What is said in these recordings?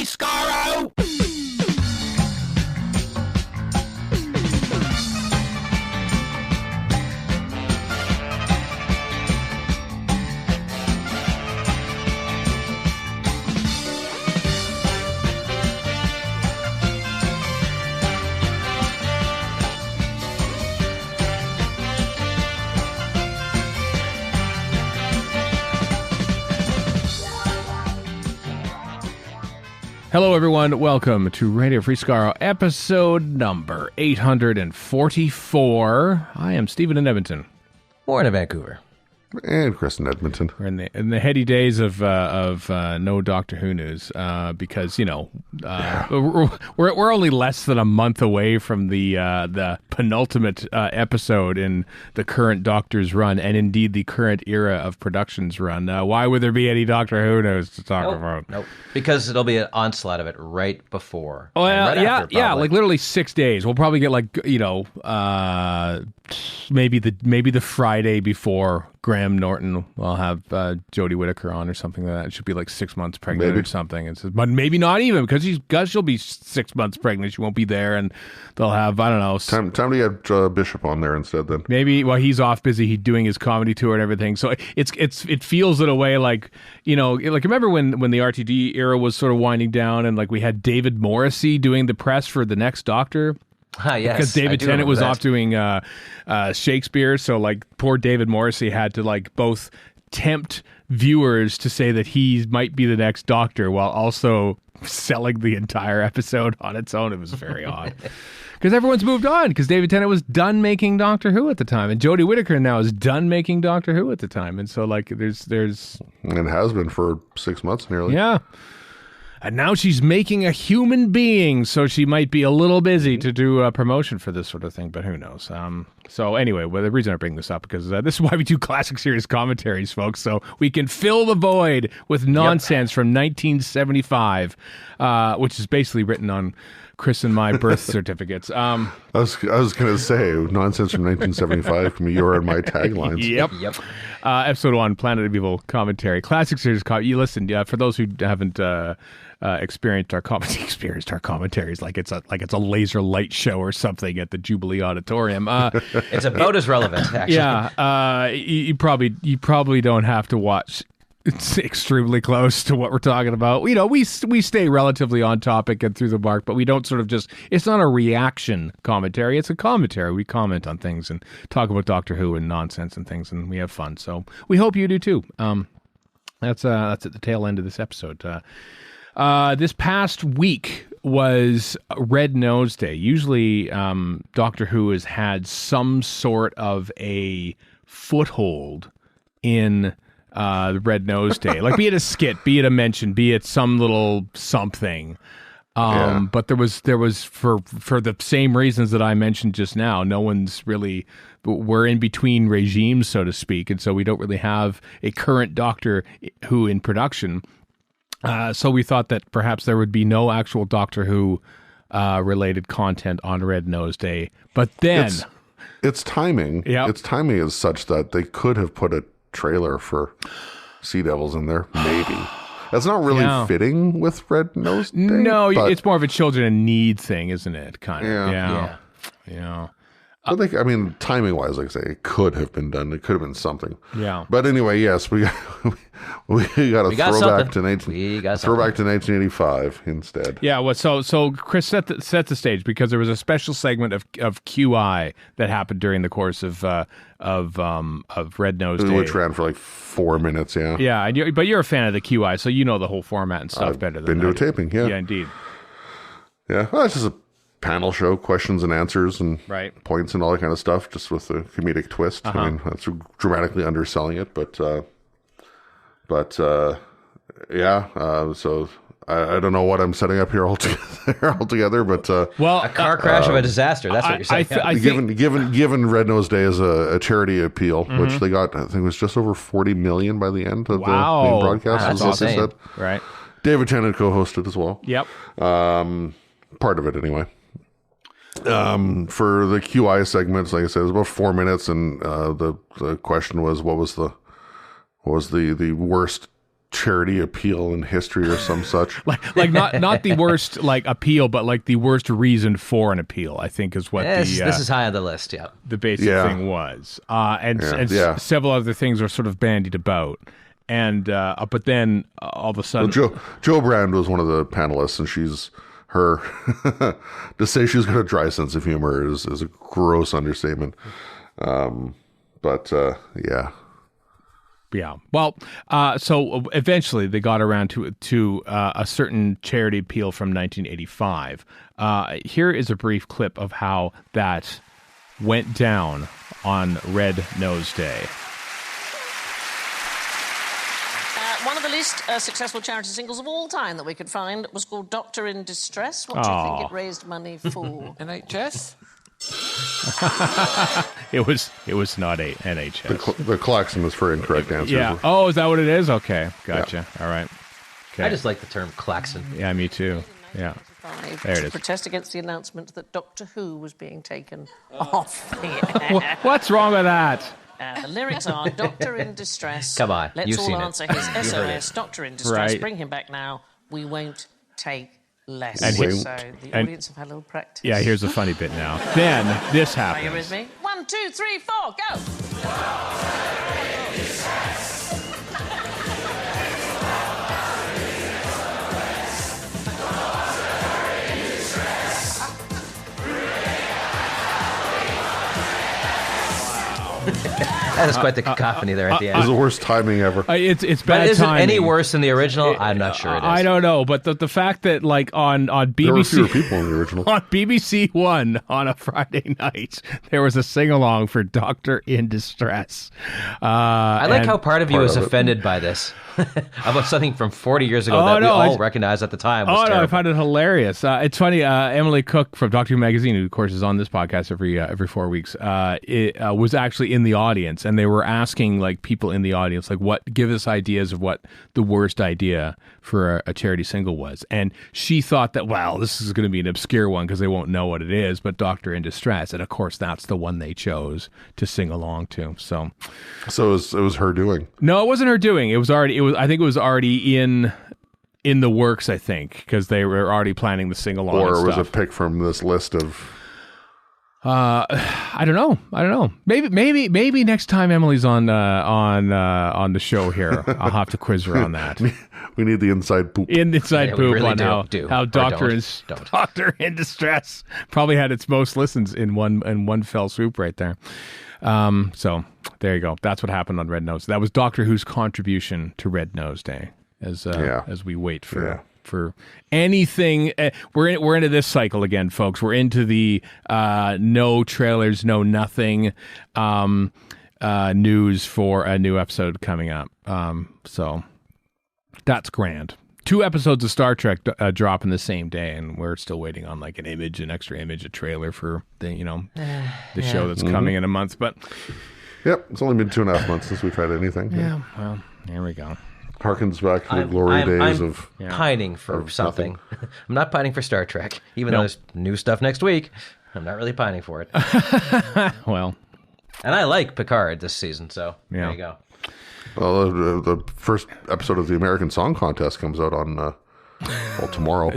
free, Skaro! Hello, everyone. Welcome to Radio Free Skaro, episode number 844. I am Stephen in Edmonton. Warren in Vancouver. And Chris in Edmonton. We're in the heady days of no Doctor Who news because, you know, we're only less than a month away from the penultimate episode in the current Doctor's run, and indeed the current era of production's run. Why would there be any Doctor Who news to talk about? Nope. Because it'll be an onslaught of it right before. Oh, right yeah, after, yeah, like literally 6 days. We'll probably get maybe the Friday before Graham Norton will have Jodie Whittaker on or something like that. It should be like 6 months pregnant or something. But maybe not even, because she'll be 6 months pregnant. She won't be there, and they'll have, I don't know. Time to get Bishop on there instead then. Maybe, well, he's off busy doing his comedy tour and everything. So it feels in a way like, you know, like remember when the RTD era was sort of winding down and like we had David Morrissey doing the press for the next Doctor? Yes, because David Tennant was off doing Shakespeare, so like poor David Morrissey had to like both tempt viewers to say that he might be the next Doctor while also selling the entire episode on its own. It was very odd because everyone's moved on, because David Tennant was done making Doctor Who at the time, and Jodie Whittaker now is done making Doctor Who at the time, and so like there's and has been for 6 months nearly. Yeah. And now she's making a human being, so she might be a little busy to do a promotion for this sort of thing, but who knows? So anyway, well, the reason I bring this up because this is why we do classic series commentaries, folks, so we can fill the void with nonsense from 1975, which is basically written on Chris and my birth certificates. I was going to say, nonsense from 1975 from your and my taglines. Yep. Episode 1, Planet of Evil commentary. Classic series. You listen, for those who haven't experienced our commentaries, like it's a laser light show or something at the Jubilee Auditorium. It's about as relevant, actually. Yeah. You probably don't have to watch. It's extremely close to what we're talking about. You know, we stay relatively on topic and through the mark, but we don't sort of just, it's not a reaction commentary, it's a commentary. We comment on things and talk about Doctor Who and nonsense and things, and we have fun. So we hope you do too. That's at the tail end of this episode. This past week was Red Nose Day. Usually Doctor Who has had some sort of a foothold in the Red Nose Day, like be it a skit, be it a mention, be it some little something. But there was for the same reasons that I mentioned just now, no one's really, we're in between regimes, so to speak, and so we don't really have a current Doctor Who in production. So we thought that perhaps there would be no actual Doctor Who related content on Red Nose Day. But then its timing, its timing is such that they could have put a trailer for Sea Devils in there, maybe. That's not really fitting with Red Nose Day. No, it's more of a children in need thing, isn't it? Kind of. Yeah. But timing wise, like I say, it could have been done. It could have been something. Yeah. But anyway, yes, we got a throwback to 1985 instead. Yeah. Well, so Chris set the stage, because there was a special segment of QI that happened during the course of Red Nose Day, which ran for like 4 minutes. Yeah. Yeah, but you're a fan of the QI, so you know the whole format and stuff better than been to a taping. Yeah. Yeah, indeed. Yeah. Well, it's just a panel show, questions and answers and points and all that kind of stuff, just with a comedic twist. I mean, that's dramatically underselling it, but so I don't know what I'm setting up here altogether, but a car crash of a disaster. That's what you're saying. I think, given Red Nose Day as a charity appeal, which they got, I think it was just over 40 million by the end of the main broadcast. That's awesome. They said. Right. David Tennant co-hosted as well. Yep. Part of it anyway. For the QI segments, like I said, it was about 4 minutes, and the question was, what was the worst charity appeal in history or some such. like not the worst like appeal, but like the worst reason for an appeal, I think is what this is high on the list. Yeah, the basic thing was, and several other things are sort of bandied about, and but then all of a sudden, Jo Brand was one of the panelists, and her to say she's got a dry sense of humor is a gross understatement. Yeah. Well, so eventually they got around to a certain charity appeal from 1985. Here is a brief clip of how that went down on Red Nose Day. One of the least successful charity singles of all time that we could find was called Doctor in Distress. What do you think it raised money for? NHS? It was not a NHS. The klaxon is for incorrect answers. Yeah. Oh, is that what it is? Okay, gotcha. Yeah. All right. Okay. I just like the term klaxon. Yeah, me too. Yeah. There it is. Protest against the announcement that Doctor Who was being taken off the air. What's wrong with that? The lyrics are Doctor in Distress. Come on, let's you've all seen answer it. his SOS. Doctor in Distress. Bring him back now. We won't take less. And so the audience have had a little practice. Yeah, here's a funny bit now. Then this happens. Are you with me? 1, 2, 3, 4, go! That is quite the cacophony there at the end. It was the worst timing ever. It's bad but is timing. it any worse than the original? I'm not sure it is. I don't know, but the fact that like on BBC, there were fewer people in the original. On BBC One on a Friday night, there was a sing along for Doctor in Distress. I like how part of you is offended by this. About something from 40 years ago we all recognized at the time was terrible. No, I find it hilarious. It's funny, Emily Cook from Doctor Who Magazine, who of course is on this podcast every 4 weeks, was actually in the audience, and they were asking like people in the audience, like, give us ideas of what the worst idea for a charity single was. And she thought that, well, this is going to be an obscure one because they won't know what it is, but Doctor in Distress. And of course, that's the one they chose to sing along to. So it was her doing. No, it wasn't her doing. I think it was already in the works, I think, because they were already planning the sing along. Or it was a pick from this list of. I don't know. Maybe next time Emily's on the show here, I'll have to quiz her on that. We need the inside poop. Inside poop really on how Doctor in Distress probably had its most listens in one fell swoop right there. So there you go. That's what happened on Red Nose. That was Doctor Who's contribution to Red Nose Day as we wait for anything. We're into this cycle again, folks. We're into the no trailers, no nothing news for a new episode coming up. So that's grand. 2 episodes of Star Trek drop in the same day, and we're still waiting on like an extra image, a trailer for the show that's coming in a month. But yep, it's only been 2.5 months since we've had anything. Yeah, well, here we go. Harkens back to the glory days I'm of pining for something. I'm not pining for Star Trek, even though there's new stuff next week. I'm not really pining for it. Well, and I like Picard this season, so there you go. Well, the first episode of the American Song Contest comes out on tomorrow.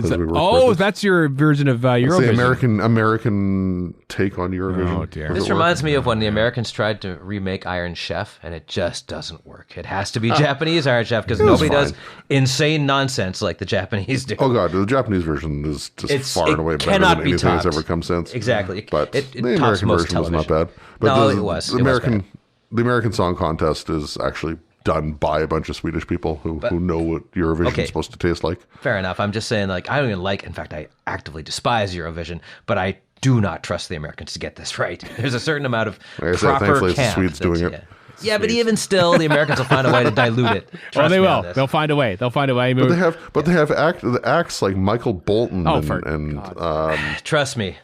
That's your version of Eurovision. It's the American take on Eurovision. Oh dear! This reminds me of when the Americans tried to remake Iron Chef, and it just doesn't work. It has to be Japanese Iron Chef because nobody does insane nonsense like the Japanese do. Oh god, the Japanese version is just far and away better than anything that's ever come since. Exactly, but the American version was not bad. But it was. The American Song Contest is actually done by a bunch of Swedish people who know what Eurovision is supposed to taste like. Fair enough. I'm just saying, like, I don't even in fact, I actively despise Eurovision, but I do not trust the Americans to get this right. There's a certain amount of proper it's the Swedes doing it. Yeah, but even still, the Americans will find a way to dilute it. Oh, they will. They'll find a way. But they have acts like Michael Bolton Trust me.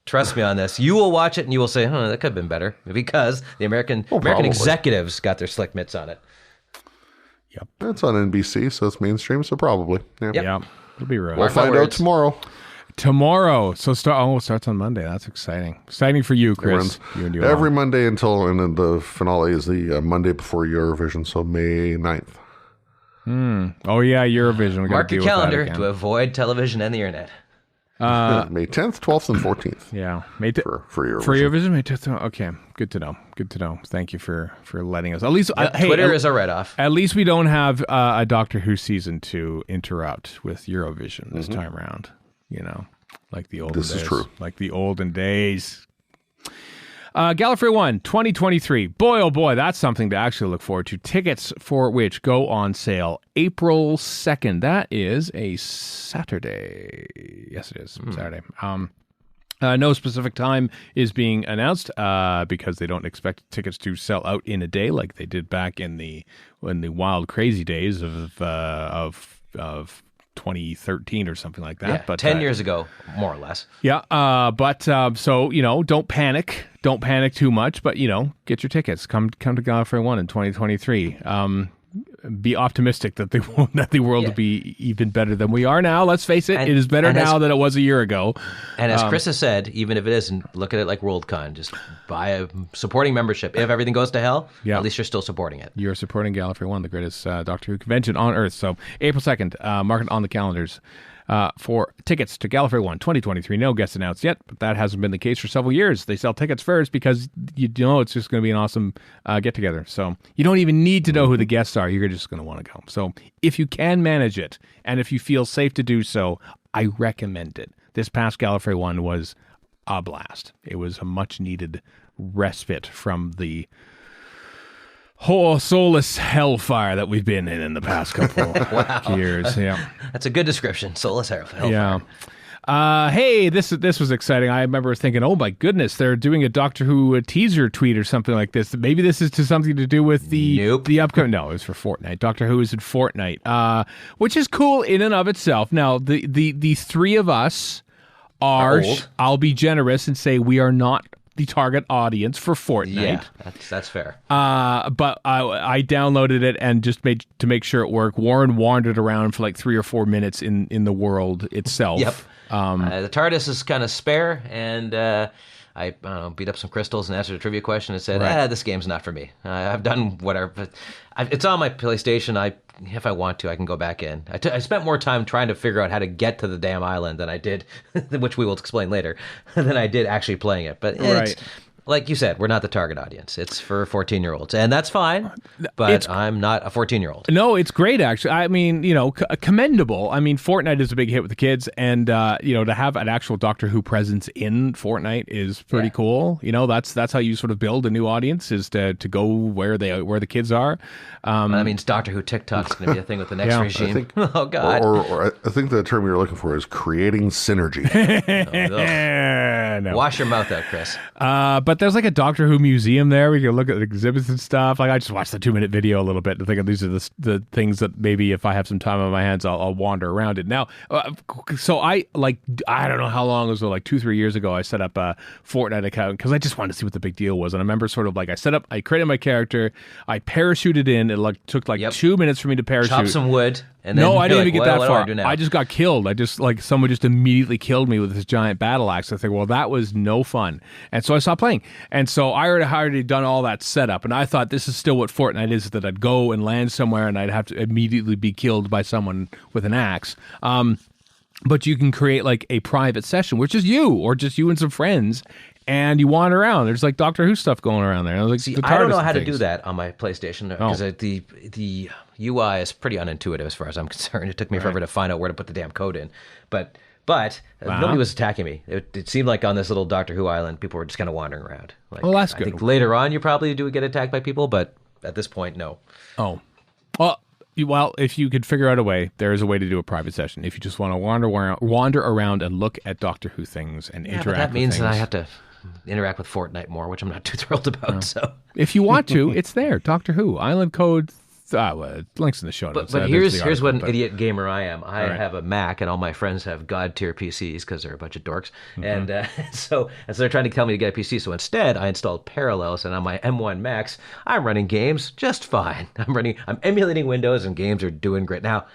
Trust me on this. You will watch it and you will say, that could have been better because the American executives got their slick mitts on it. Yep. It's on NBC, so it's mainstream, so probably. Yep. It'll be right. We'll find out tomorrow. So it starts on Monday. That's exciting. Exciting for you, Chris. Every Monday and then the finale is the Monday before Eurovision, so May 9th. Oh yeah, Eurovision. We Mark your calendar to avoid television and the internet. May 10th, 12th, and 14th. Yeah, for Eurovision. For Eurovision, May 10th. Okay, good to know. Good to know. Thank you for letting us. At least Twitter is a write-off. At least we don't have a Doctor Who season to interrupt with Eurovision this time around. You know, like the olden days. This is true. Like the olden days. Gallifrey 1, 2023. Boy, oh boy, that's something to actually look forward to. Tickets for which go on sale April 2nd. That is a Saturday. Yes, it is. Saturday. No specific time is being announced because they don't expect tickets to sell out in a day like they did back in the wild, crazy days of 2013 or something like that. Yeah, but 10 years ago, more or less. Yeah, so, don't panic. Don't panic too much, but, get your tickets. Come to Gallifrey 1 in 2023. Be optimistic that the world will be even better than we are now. Let's face it, it is better now than it was a year ago. And as Chris has said, even if it isn't, look at it like Worldcon. Just buy a supporting membership. If everything goes to hell, at least you're still supporting it. You're supporting Gallifrey 1, the greatest Doctor Who convention on Earth. So April 2nd, mark it on the calendars. For tickets to Gallifrey 1 2023. No guests announced yet, but that hasn't been the case for several years. They sell tickets first because it's just going to be an awesome get-together. So you don't even need to know who the guests are. You're just going to want to go. So if you can manage it, and if you feel safe to do so, I recommend it. This past Gallifrey 1 was a blast. It was a much-needed respite from the whole soulless hellfire that we've been in the past couple years. Yeah, that's a good description. Soulless hellfire. Yeah. Hey, this was exciting. I remember thinking, oh my goodness, they're doing a Doctor Who teaser tweet or something like this. Maybe this is something to do with the upcoming. No, it was for Fortnite. Doctor Who is in Fortnite, which is cool in and of itself. Now, the three of us are. I'll be generous and say we are not the target audience for Fortnite. Yeah, that's fair. But I downloaded it and just made to make sure it worked. Warren wandered around for like 3 or 4 minutes in the world itself. Yep. The TARDIS is kind of spare, and I beat up some crystals and answered a trivia question and said, this game's not for me. I've done whatever. But it's on my PlayStation. If I want to, I can go back in. I spent more time trying to figure out how to get to the damn island than I did, which we will explain later, than I did actually playing it. But it's, like you said, we're not the target audience. It's for 14-year-olds, and that's fine, but I'm not a 14-year-old. No, it's great, actually. I mean, commendable. I mean, Fortnite is a big hit with the kids, and, to have an actual Doctor Who presence in Fortnite is pretty cool. That's how you sort of build a new audience, is to go where the kids are. That means Doctor Who TikTok's going to be a thing with the next regime. Oh, God. Or I think the term you're looking for is creating synergy. No. Wash your mouth out, Chris. But there's like a Doctor Who museum there. We can look at exhibits and stuff. Like I just watched the 2-minute video a little bit to think these are the things that maybe if I have some time on my hands, I'll wander around it. Now, so I don't know how long it was, like 2-3 years ago, I set up a Fortnite account because I just wanted to see what the big deal was. And I remember sort of like I created my character, I parachuted in. It took 2 minutes for me to parachute. Chop some wood. And then no, I didn't even get that far. I just got killed. Someone just immediately killed me with this giant battle axe. I think, well, that was no fun. And so I stopped playing. And so I already done all that setup. And I thought this is still what Fortnite is, that I'd go and land somewhere and I'd have to immediately be killed by someone with an axe. But you can create like a private session, which is you or just you and some friends. And you wander around. There's like Doctor Who stuff going around there. I was like, I don't know how to do that on my PlayStation because the UI is pretty unintuitive as far as I'm concerned. It took me forever to find out where to put the damn code in. But nobody was attacking me. It seemed like on this little Doctor Who island, people were just kind of wandering around. Well, that's good. I think later on you probably do get attacked by people, but at this point, no. Oh. Well, if you could figure out a way, there is a way to do a private session. If you just want to wander around and look at Doctor Who things and interact with things. But that means that I have to interact with Fortnite more, which I'm not too thrilled about. So, if you want to, it's there. Doctor Who island code. Links in the show notes. But here's what an idiot gamer I am. I have a Mac, and all my friends have god tier PCs because they're a bunch of dorks. Mm-hmm. And so they're trying to tell me to get a PC. So instead, I installed Parallels, and on my M1 Max, I'm running games just fine. I'm emulating Windows, and games are doing great now.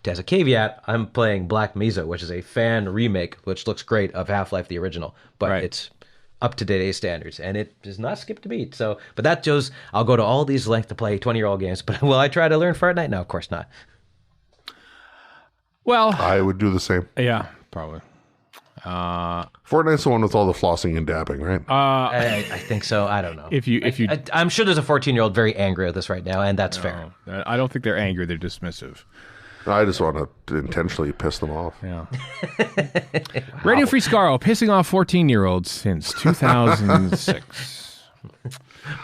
As a caveat, I'm playing Black Mesa, which is a fan remake, which looks great, of Half-Life the original, but it's up to today's standards, and it does not skip a beat. So, but that shows I'll go to all these lengths to play 20-year-old games. But will I try to learn Fortnite? No, of course not. Well, I would do the same. Yeah, probably. Fortnite's the one with all the flossing and dabbing, right? I think so. I don't know. I'm sure there's a 14-year-old very angry at this right now, and that's fair. I don't think they're angry. They're dismissive. I just want to intentionally piss them off. Yeah. Radio Free Skaro, pissing off 14-year-olds since 2006.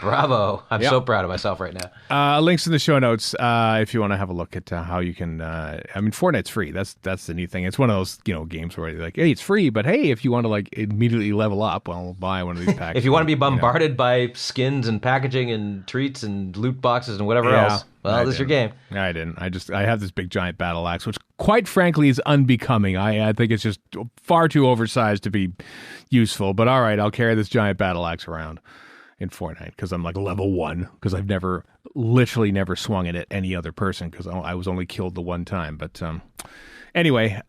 Bravo. I'm so proud of myself right now. Links in the show notes if you want to have a look at how you can... Fortnite's free. That's the neat thing. It's one of those games where you're like, hey, it's free, but hey, if you want to immediately level up, well, buy one of these packs. If you want to be bombarded by skins and packaging and treats and loot boxes and whatever else, well, this is your game. I didn't. I have this big giant battle axe, which quite frankly is unbecoming. I think it's just far too oversized to be useful, but all right, I'll carry this giant battle axe around in Fortnite because I'm level 1 because I've literally never swung it at any other person because I was only killed the one time. But anyway,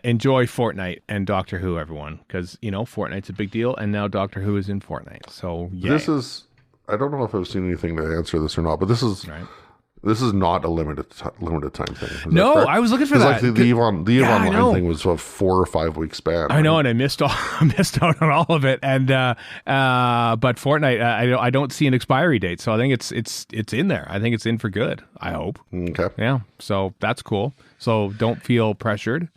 enjoy Fortnite and Doctor Who, everyone, because Fortnite's a big deal, and now Doctor Who is in Fortnite. So this is, I don't know if I've seen anything to answer this or not, but this is right. This is not a limited time thing. No, I was looking for that. The Eve Online thing was a 4 or 5 week span. I know, and I missed out on all of it. And but Fortnite, I don't see an expiry date, so I think it's in there. I think it's in for good. I hope. Okay. Yeah. So that's cool. So don't feel pressured.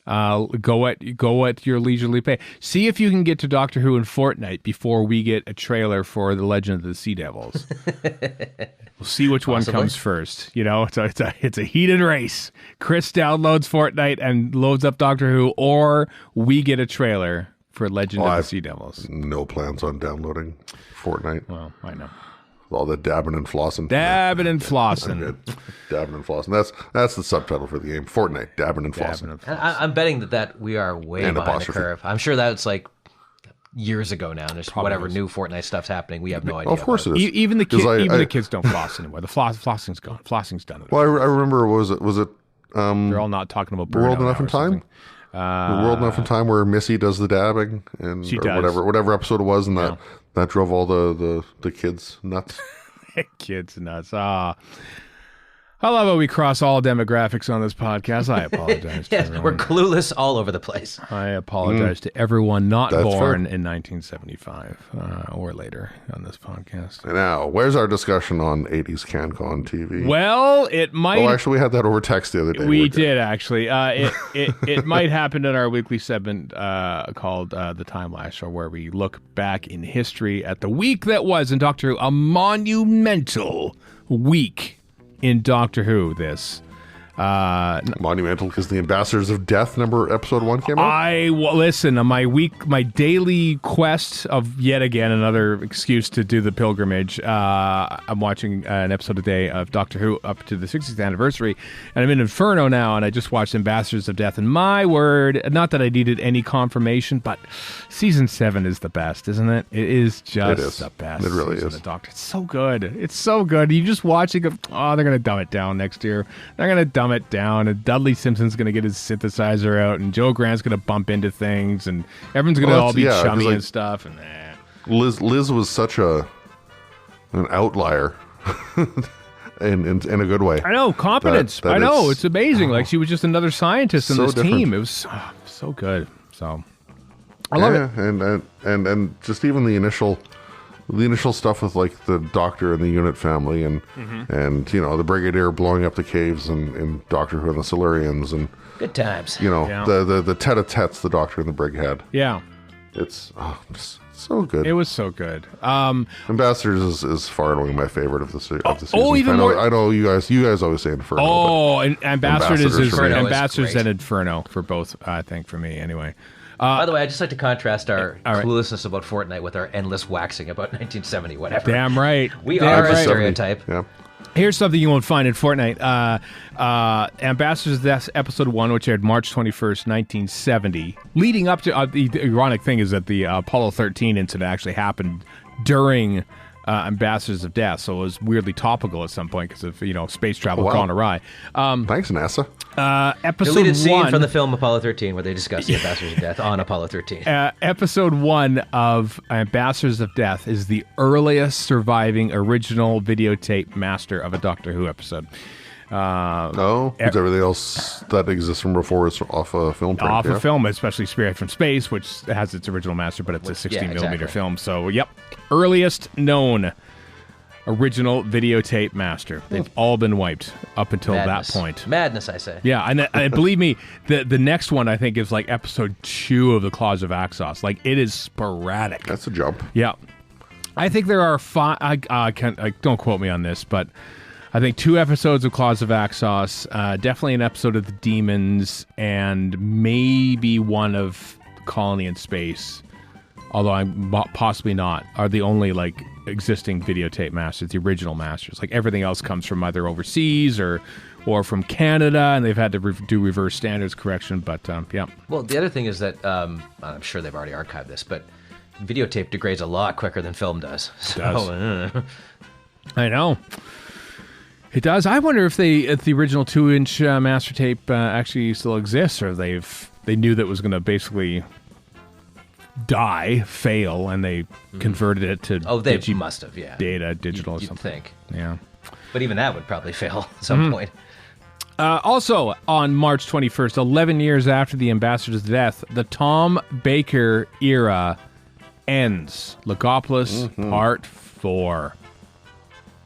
Go at your leisurely pace. See if you can get to Doctor Who in Fortnite before we get a trailer for The Legend of the Sea Devils. We'll see which one comes first. It's a heated race. Chris downloads Fortnite and loads up Doctor Who, or we get a trailer for Legend of the Sea Devils. No plans on downloading Fortnite. Well, I know. All the dabbing and flossing. Dabbing and flossing. Dabbing and flossing. That's the subtitle for the game. Fortnite. Dabbing and flossing. I'm betting that we are way behind the curve. I'm sure that's years ago now, and there's whatever new Fortnite stuff's happening. We have no idea. Of course it is. Even the kids don't floss anymore. The flossing's gone. Flossing's done. Well, I remember, was it they're all not talking about World Enough in Time? World Enough in Time where Missy does the dabbing and she does. whatever episode it was, and that drove all the kids nuts. Kids nuts. I love how we cross all demographics on this podcast. I apologize to everyone. We're clueless all over the place. I apologize to everyone not born in 1975 or later on this podcast. Now, where's our discussion on 80s CanCon TV? Well, it might... Oh, actually, we had that over text the other day. We did, actually. It might happen in our weekly segment called The Timelash, or where we look back in history at the week that was in Doctor Who, a monumental week in Doctor Who. This monumental because the Ambassadors of Death episode 1 came out. Listen, my daily quest of yet again another excuse to do the pilgrimage. I'm watching an episode a day of Doctor Who up to the 60th anniversary, and I'm in Inferno now, and I just watched Ambassadors of Death, and my word, not that I needed any confirmation, but season 7 is the best, isn't it? It is just the best. It really is. The Doctor. It's so good. It's so good. You just watch it go, they're going to dumb it down next year. They're going to dumb it down, and Dudley Simpson's going to get his synthesizer out, and Joe Grant's going to bump into things, and everyone's going to all be chummy and stuff. And Liz was such an outlier in a good way. I know, competence. I know, it's amazing. She was just another scientist in this team. It was so good. So I love it. And just even the initial stuff with the Doctor and the Unit family and the Brigadier blowing up the caves and Doctor Who and the Silurians and good times. The tete-a-tetes the Doctor and the Brig had. Yeah. It's so good. It was so good. Ambassadors is far and away my favorite of the season. Even more. I know you guys always say Inferno. Oh, and Ambassadors and Inferno for both, I think, for me anyway. By the way, I'd just like to contrast our cluelessness about Fortnite with our endless waxing about 1970, whatever. Damn right. We are a stereotype. Yeah. Here's something you won't find in Fortnite. Ambassadors of Death Episode 1, which aired March 21st, 1970. Leading up to... the ironic thing is that the Apollo 13 incident actually happened during Ambassadors of Death, so it was weirdly topical at some point because of space travel Wow. gone awry. Thanks, NASA. Episode Deleted scene 1 from the film Apollo 13 where they discuss the Ambassadors of Death on Apollo 13. Episode 1 of Ambassadors of Death is the earliest surviving original videotape master of a Doctor Who episode. Because everything else that exists from before is off a film print. Off a film, especially Spirit from Space, which has its original master, but it's a 16 millimeter film. So, yep, earliest known original videotape master. They've all been wiped up until that point. Madness, I say. Yeah, and believe me, the next one I think is like episode 2 of the Claws of Axos. Like, it is sporadic. That's a jump. Yeah, I think there are 5. Don't quote me on this, but I think 2 episodes of Claws of Axos, definitely an episode of the Demons, and maybe one of Colony in Space. Although I'm possibly not, are the only like existing videotape masters, the original masters. Like everything else comes from either overseas or from Canada, and they've had to do reverse standards correction. But yeah. Well, the other thing is that I'm sure they've already archived this, but videotape degrades a lot quicker than film does. So, I know. It does. I wonder if the original 2-inch master tape actually still exists, or they knew that it was going to basically fail, and they converted it to they must have, yeah, data digital or you'd something. Think. Yeah, but even that would probably fail at some point. Also, on March 21st, 11 years after the Ambassador's death, the Tom Baker era ends. Logopolis Part 4.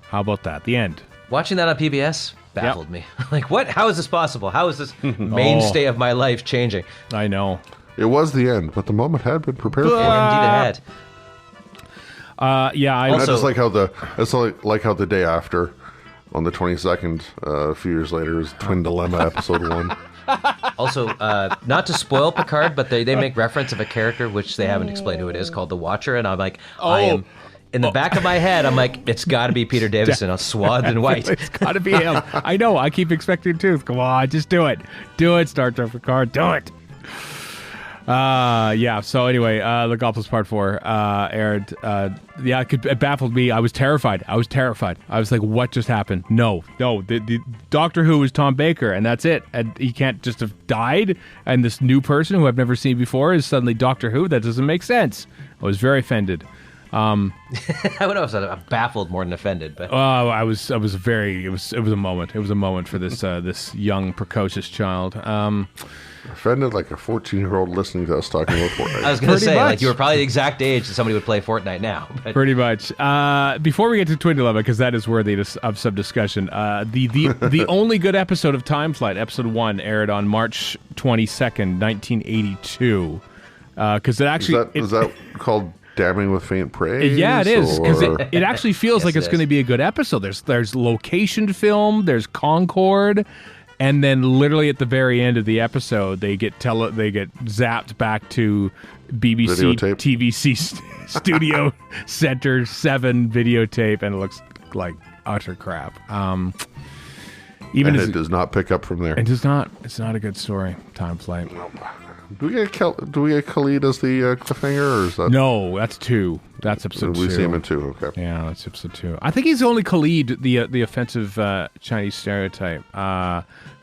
How about that? The end. Watching that on PBS baffled me. Like, what? How is this possible? How is this mainstay of my life changing? I know. It was the end, but the moment had been prepared for. Yeah, indeed it had. Yeah, I I just like how the day after, on the 22nd, a few years later, is Twin Dilemma episode 1. Also, not to spoil Picard, but they make reference of a character which they haven't explained who it is, called the Watcher, and I'm like, I am in the back of my head. I'm like, it's got to be Peter Davison, swathed in white. It's got to be him. I know. I keep expecting too. Come on, just do it. Do it, Star Trek Picard. Do it. Yeah. So anyway, Logopolis Part 4 aired. Yeah, it baffled me. I was terrified. I was like, what just happened? No. The Doctor Who is Tom Baker, and that's it. And he can't just have died. And this new person who I've never seen before is suddenly Doctor Who. That doesn't make sense. I was very offended. I would know. I'm baffled more than offended, but I was very. It was a moment. It was a moment for this this young precocious child. Offended like a 14-year-old listening to us talking about Fortnite. I was going to say, much. like, you were probably the exact age that somebody would play Fortnite now. But Pretty much. Before we get to Twin Dilemma, because that is worthy of some discussion, the only good episode of Time Flight, episode 1, aired on March 22nd, 1982. Because it actually Is that called Damning with Faint Praise? Yeah, it is, because it actually feels Yes, like it it's is. going to be a good episode. There's location film, there's Concord, and then literally at the very end of the episode, they get zapped back to BBC Videotape. TVC Studio Center 7 videotape, and it looks like utter crap. Even And as it does not pick up from there. it's not a good story. Time Flight. Do we get Khalid as the cliffhanger, or is that No, that's 2. That's episode 2. we see him in 2? Okay. Yeah, that's episode 2. I think he's only Khalid, the offensive Chinese stereotype,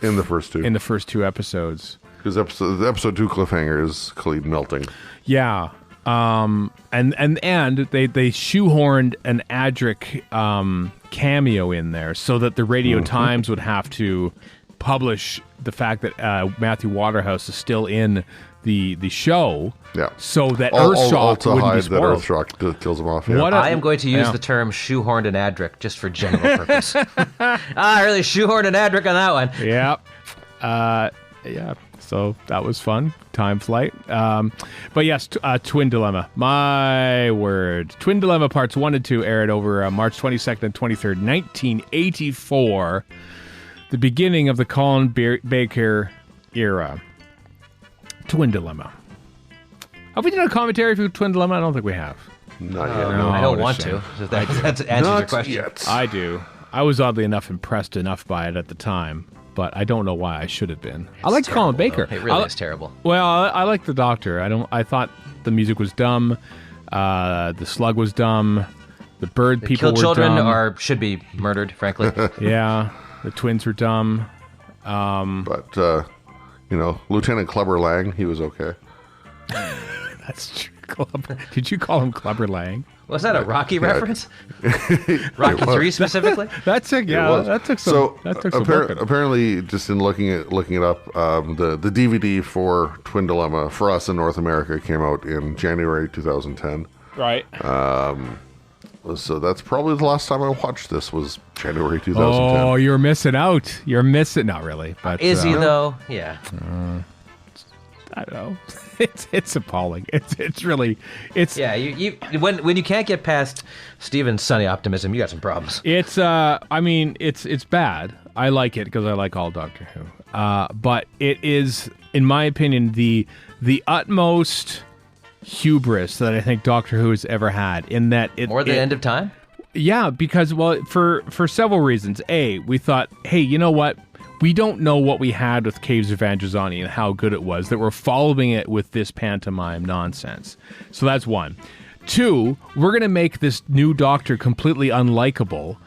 In the first 2. in the first 2 episodes. Because the episode 2 cliffhanger is Khalid melting. Yeah, and they shoehorned an Adric cameo in there so that the Radio Times would have to publish the fact that Matthew Waterhouse is still in the show. Yeah. So that All Earthshock to wouldn't hide be that spoiled. Earthshock kills him off. Yeah. What a- I am going to use Yeah. the term shoehorned and Adric just for general purpose. I really shoehorned an Adric on that one. Yeah. Yeah. So that was fun. Time Flight. But yes, Twin Dilemma. My word. Twin Dilemma Parts 1 and 2 aired over March 22nd and 23rd, 1984. The beginning of the Colin Baker era. Twin Dilemma. Have we done a commentary for Twin Dilemma? I don't think we have. Not yet. No. I don't what a want shame. to. So that answers your Not question. yet. I do. I was oddly enough impressed enough by it at the time, but I don't know why I should have been. I like Colin Baker. It really is terrible. Well, I like the Doctor. I thought the music was dumb. The slug was dumb. The bird people Kill were children dumb. should be murdered, frankly. Yeah, the twins were dumb. But Lieutenant Clubber Lang, he was okay. That's true. Did you call him Clubber Lang? Was that a Rocky reference? Rocky 3 specifically? That took some work. Apparently, just in looking it up, the DVD for Twin Dilemma for us in North America came out in January 2010. Right. So that's probably the last time I watched this was January 2010. Oh, you're missing out. You're missing, not really, but is he though? Yeah. I don't know. It's appalling. It's really yeah. You when you can't get past Steven's sunny optimism, you got some problems. It's it's bad. I like it because I like all Doctor Who. But it is, in my opinion, the utmost hubris that I think Doctor Who has ever had. In that end of time. Yeah, because for several reasons. A, we thought, hey, you know what? We don't know what we had with Caves of Androzani and how good it was, that we're following it with this pantomime nonsense. So that's one. Two, we're going to make this new Doctor completely unlikable,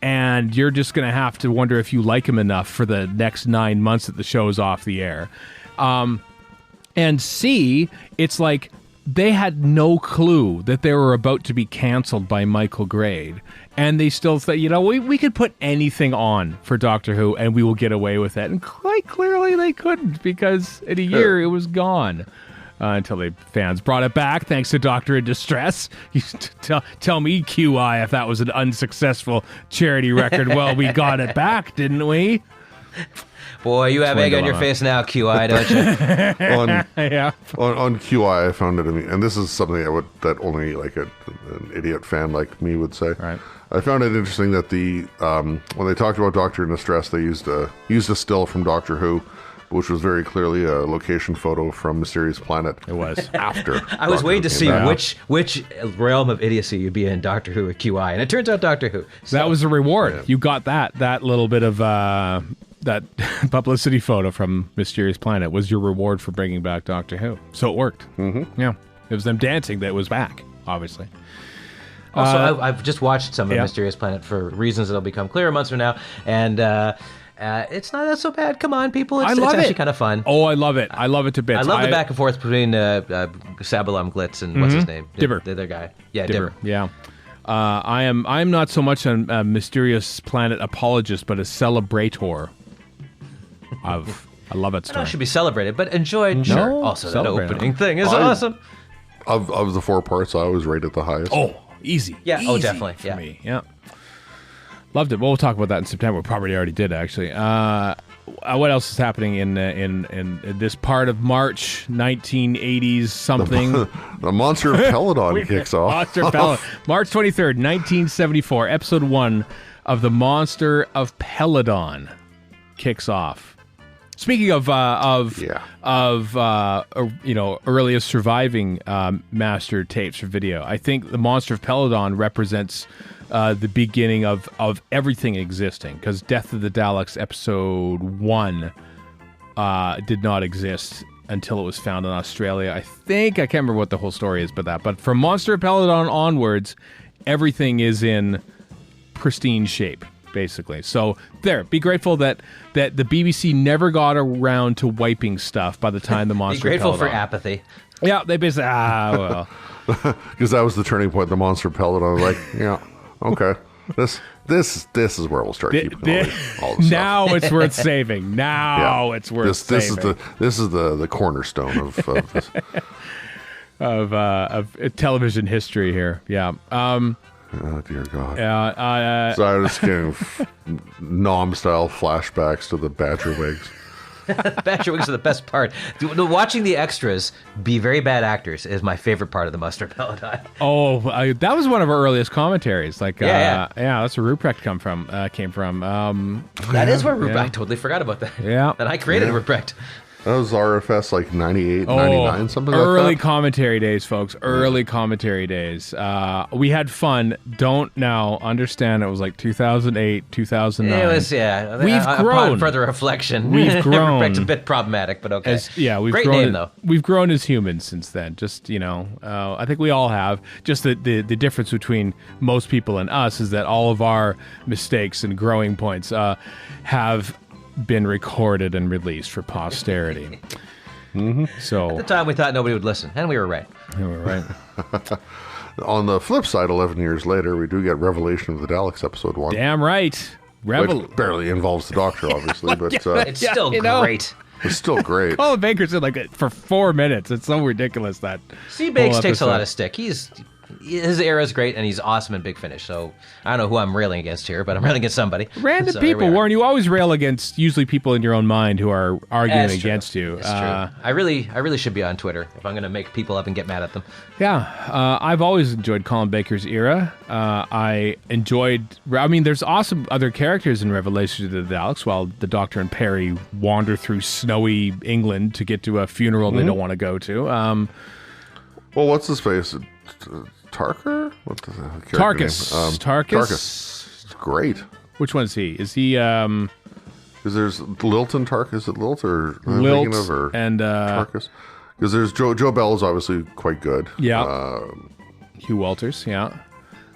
and you're just going to have to wonder if you like him enough for the next 9 months that the show is off the air. And C, it's like they had no clue that they were about to be canceled by Michael Grade. And they still say, we could put anything on for Doctor Who and we will get away with it. And quite clearly they couldn't, because in a year it was gone. Until the fans brought it back, thanks to Doctor in Distress. You tell me, QI, if that was an unsuccessful charity record. Well, we got it back, didn't we? Boy, you have egg on your face now, QI, don't you? On QI, I found it, and this is something that only like an idiot fan like me would say. Right. I found it interesting that when they talked about Doctor in Distress, they used a still from Doctor Who, which was very clearly a location photo from Mysterious Planet. It was. After. I was waiting to see which realm of idiocy you'd be in, Doctor Who or QI, and it turns out Doctor Who. So, that was a reward. Yeah. You got that little bit of that publicity photo from Mysterious Planet was your reward for bringing back Doctor Who. So it worked. Mm-hmm. Yeah. It was them dancing that was back, obviously. Also, I've just watched some of Mysterious Planet for reasons that'll become clearer months from now, and it's not that so bad. Come on, people. It's actually kind of fun. Oh, I love it. I love it to bits. I love the back and forth between Sabalom Glitz and what's his name? Dibber. The other guy. Yeah, Dibber. Yeah. I'm not so much a Mysterious Planet apologist, but a celebrator. I love it. I know it should be celebrated, but enjoyed. Sure. Also, that opening thing is awesome. Of the 4 parts, I always rate it the highest. Oh, easy. Yeah. Easy Definitely. For me. Yeah. Loved it. Well, we'll talk about that in September. We probably already did, actually. What else is happening in this part of March 1980s something? The Monster of Peladon kicks off. Monster of Peladon. March 23rd, 1974. Episode 1 of The Monster of Peladon kicks off. Speaking of earliest surviving master tapes for video, I think The Monster of Peladon represents the beginning of everything existing, because Death of the Daleks episode 1 did not exist until it was found in Australia. I can't remember what the whole story is, but from Monster of Peladon onwards, everything is in pristine shape, basically. So be grateful that the BBC never got around to wiping stuff by the time the Monster Be of grateful Peladon. for apathy. Yeah, they basically well. Because that was the turning point. The Monster of Peladon, like, yeah, okay, this is where we'll start keeping all the stuff. Now it's worth saving. Now it's worth saving. This is the cornerstone of this. of television history here. Yeah. Oh dear God. Yeah. So I was getting Nom-style flashbacks to the Badger Wigs. Badger Wigs are the best part. Watching the extras be very bad actors is my favorite part of the Monster of Peladon. Oh, that was one of our earliest commentaries. Like, yeah, that's where Ruprecht came from. That is where Ruprecht. I totally forgot about that. Yeah. And I created Ruprecht. That was RFS like 98, 99, something like that. Early commentary days, folks. Early commentary days. We had fun. Don't now understand it was like 2008, 2009. It was, yeah. We've grown. Upon further reflection. We've grown. It's a bit problematic, but okay. We've Great grown. name, though. We've grown as humans since then. Just, I think we all have. Just the difference between most people and us is that all of our mistakes and growing points have been recorded and released for posterity. So At the time, we thought nobody would listen, and we were right. we were right. On the flip side, 11 years later, we do get Revelation of the Daleks, episode 1. Damn right. Which barely involves the Doctor, obviously, but It's still great. it's still great. Colin Baker's in like for 4 minutes. It's so ridiculous that C. Bakes whole takes a episode. lot of stick. His era is great, and he's awesome in Big Finish. So I don't know who I'm railing against here, but I'm railing against somebody. Random So here we people, are. Warren. You always rail against usually people in your own mind who are arguing That's true. against you. It's true. I really should be on Twitter if I'm going to make people up and get mad at them. I've always enjoyed Colin Baker's era. There's awesome other characters in Revelation of the Daleks while the Doctor and Perry wander through snowy England to get to a funeral they don't want to go to. Well, what's his face? Tarker? What the character Tarkus. name? Tarkus. It's great. Which one is he? Is he Because there's Lilt and Tarkus. Is it Lilt or am I Lilt thinking of, or and Tarkus? Because there's Joe Bell is obviously quite good. Yeah. Hugh Walters, yeah.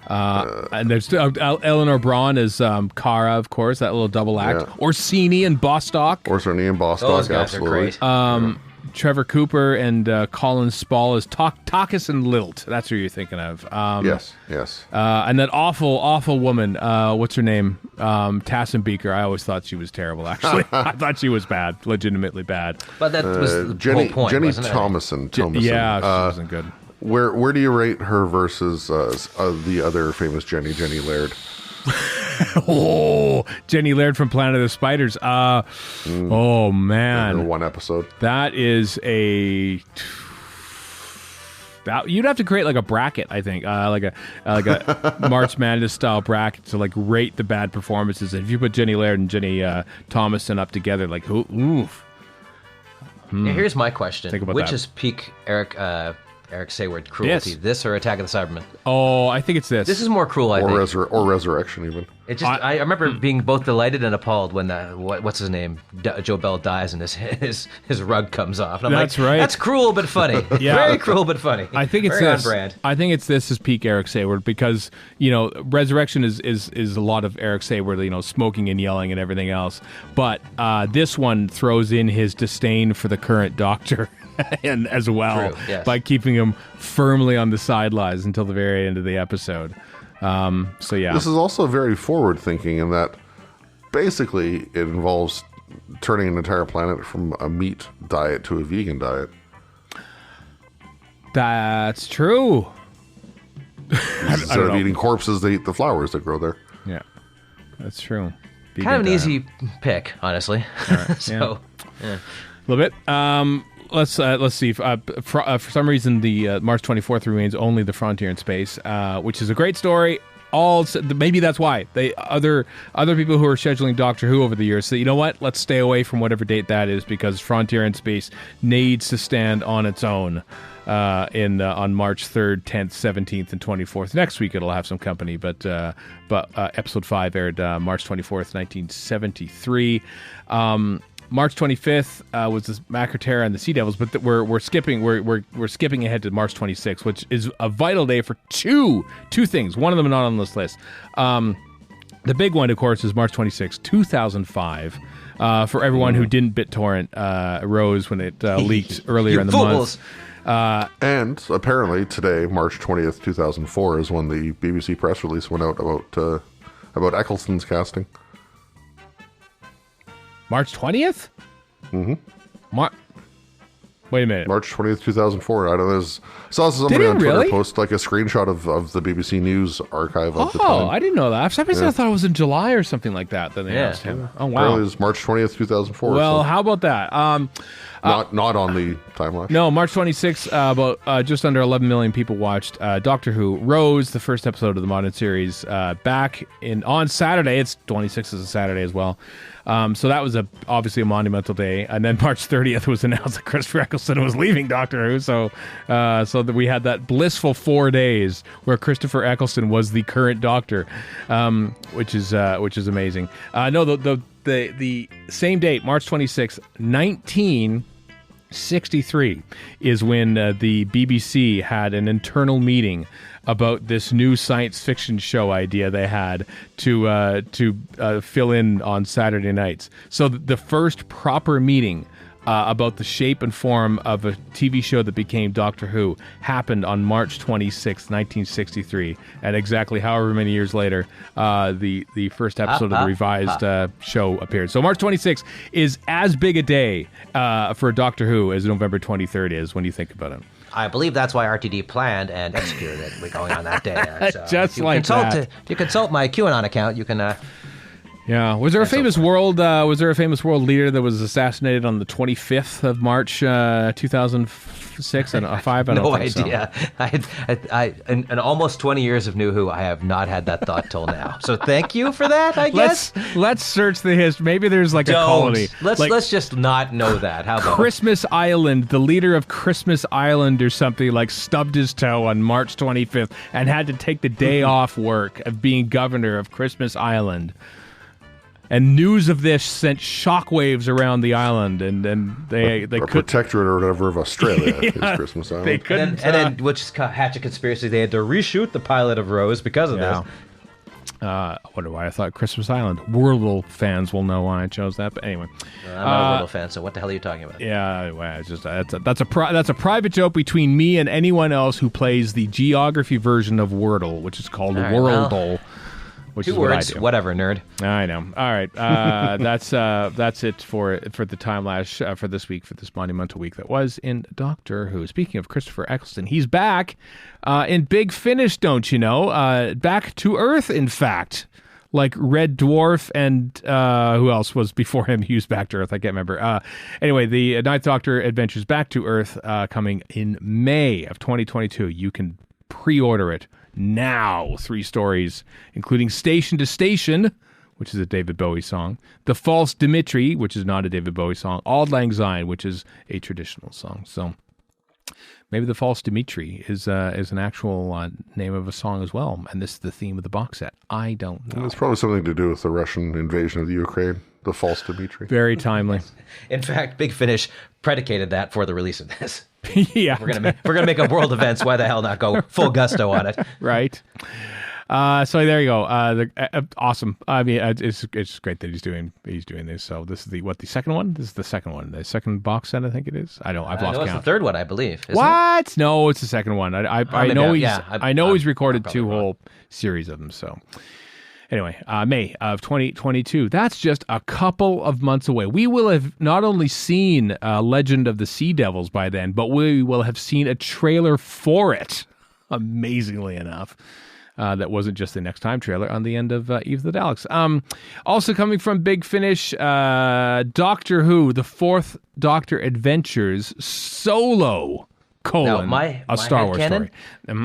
And there's Eleanor Braun as Kara, of course, that little double act. Yeah. Orsini and Bostock. Orsini and Bostock, Those guys absolutely. are great. Trevor Cooper and Colin Spall as Takis and Lilt. That's who you're thinking of. Yes. And that awful woman, what's her name? Tassin Beaker. I always thought she was terrible, actually. I thought she was bad, legitimately bad. But that was the Jenny whole point, Jenny wasn't it? Thomason. Yeah, she wasn't good. Where do you rate her versus the other famous Jenny Laird? Oh, Jenny Laird from Planet of the Spiders. Oh, In man. one episode. That is you'd have to create like a bracket, I think, like a March Madness style bracket to like rate the bad performances. If you put Jenny Laird and Jenny Thomason up together, like oof. Yeah, here's my question. Think about Which that. is peak Eric Sayward cruelty? This or Attack of the Cybermen? Oh, I think it's this. This is more cruel, I think. Or Resurrection, even. It just, I remember being both delighted and appalled when what's his name, Joe Bell dies and his rug comes off. And I'm That's like, right. That's cruel but funny. Yeah. Very cruel but funny. I think it's Very this. on brand. I think it's this is peak Eric Sayward because Resurrection is a lot of Eric Sayward, smoking and yelling and everything else. But this one throws in his disdain for the current Doctor. And as well, True, yes. by keeping him firmly on the sidelines until the very end of the episode. So yeah, This is also very forward thinking in that basically it involves turning an entire planet from a meat diet to a vegan diet. that's true. Instead of eating corpses, they eat the flowers that grow there. Yeah, that's true. Kind of an Vegan easy pick, honestly. So, A little bit. Let's see. For some reason, the March 24th remains only the Frontier in Space, which is a great story. Maybe that's why other people who are scheduling Doctor Who over the years say, you know what, let's stay away from whatever date that is because Frontier in Space needs to stand on its own on March 3rd, 10th, 17th, and 24th. Next week it'll have some company, but episode 5 aired March 24th, 1973. March 25th was the Macroterra and the Sea Devils, but we're skipping ahead to March 26th, which is a vital day for two things. One of them not on this list. The big one, of course, is March 26th, 2005. For everyone who didn't BitTorrent Rose when it leaked earlier in the fools. month. And apparently today, March 20th, 2004, is when the BBC press release went out about Eccleston's casting. March 20th? Mm-hmm. Wait a minute. March 20th, 2004. I don't know. Saw somebody Did it on Twitter really? post like a screenshot of the BBC News archive of the Oh, time. I didn't know that. For some reason, I thought it was in July or something like that they announced him. Oh, wow. Apparently it was March 20th, 2004. Well, so how about that? not on the Timelash. No, March 26th, about just under 11 million people watched Doctor Who Rose, the first episode of the modern series, back on Saturday. It's 26th is a Saturday as well. So that was obviously a monumental day. And then March 30th was announced that Christopher Eccleston was leaving Doctor Who. So that we had that blissful 4 days where Christopher Eccleston was the current Doctor, which is amazing. No, the same date, March 26th, 1963, is when the BBC had an internal meeting about this new science fiction show idea they had to fill in on Saturday nights. So the first proper meeting about the shape and form of a TV show that became Doctor Who happened on March 26, 1963, and exactly however many years later, the first episode of the revised show appeared. So March 26 is as big a day for Doctor Who as November 23rd is when you think about it. I believe that's why RTD planned and executed it. We're going on that day. So Just like that. If you consult my QAnon account, you can. Yeah. Was there a famous world leader that was assassinated on the 25th of March, 2006 and 5? I don't no think idea. So. In almost 20 years of New Who, I have not had that thought till now. So thank you for that. I guess. Let's search the history. Maybe there's a colony. Let's just not know that. How about Christmas Island? The leader of Christmas Island or something stubbed his toe on March 25th and had to take the day off work of being governor of Christmas Island. And news of this sent shockwaves around the island, and they could protectorate or whatever of Australia. Yeah, is Christmas Island. They couldn't, and then which hatch a conspiracy? They had to reshoot the pilot of Rose because of this. I wonder why I thought Christmas Island. Wordle fans will know why I chose that. But anyway, I'm not a Wordle fan, so what the hell are you talking about? Yeah, well, it's just that's a private joke between me and anyone else who plays the geography version of Wordle, which is called Worldle. Which 2 is words, what whatever, nerd. I know. All right, that's it for the Timelash for this week, for this monumental week that was in Doctor Who. Speaking of Christopher Eccleston, he's back in Big Finish, don't you know? Back to Earth, in fact. Like Red Dwarf and who else was before him? He was back to Earth. I can't remember. Anyway, the Ninth Doctor Adventures Back to Earth coming in May of 2022. You can pre-order it now. 3 stories, including Station to Station, which is a David Bowie song, The False Dimitri, which is not a David Bowie song, Auld Lang Syne, which is a traditional song. So maybe The False Dimitri is an actual name of a song as well, and this is the theme of the box set. I don't know. It's probably something to do with the Russian invasion of the Ukraine. The False Dimitri. Very timely. In fact, Big Finish predicated that for the release of this. Yeah, we're gonna make a world events. Why the hell not go full gusto on it? Right. So there you go. Awesome. I mean, it's great that he's doing this. So this is the second one. This is the second one. The second box set, I think it is. I've lost count. It's the third one, I believe. What? It? No, it's the second one. I know he's recorded 2 whole series of them. So. Anyway, May of 2022. That's just a couple of months away. We will have not only seen Legend of the Sea Devils by then, but we will have seen a trailer for it, amazingly enough. That wasn't just the Next Time trailer on the end of Eve of the Daleks. Also coming from Big Finish, Doctor Who, the 4th Doctor Adventures Solo. A Star Wars story.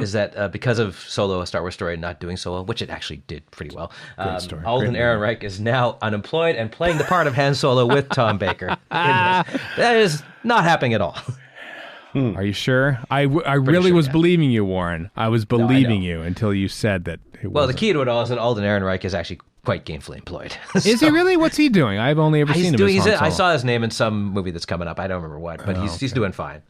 Is that because of Solo, a Star Wars story, not doing Solo, which it actually did pretty well. Story. Alden Ehrenreich is now unemployed and playing the part of Han Solo with Tom Baker. That is not happening at all. Are you sure? I really was believing you, Warren. I was believing you until you said that. The key to it all is that Alden Ehrenreich is actually quite gainfully employed. Is he really? What's he doing? I've only ever seen him as Han Solo. I saw his name in some movie that's coming up. I don't remember what, but he's doing fine.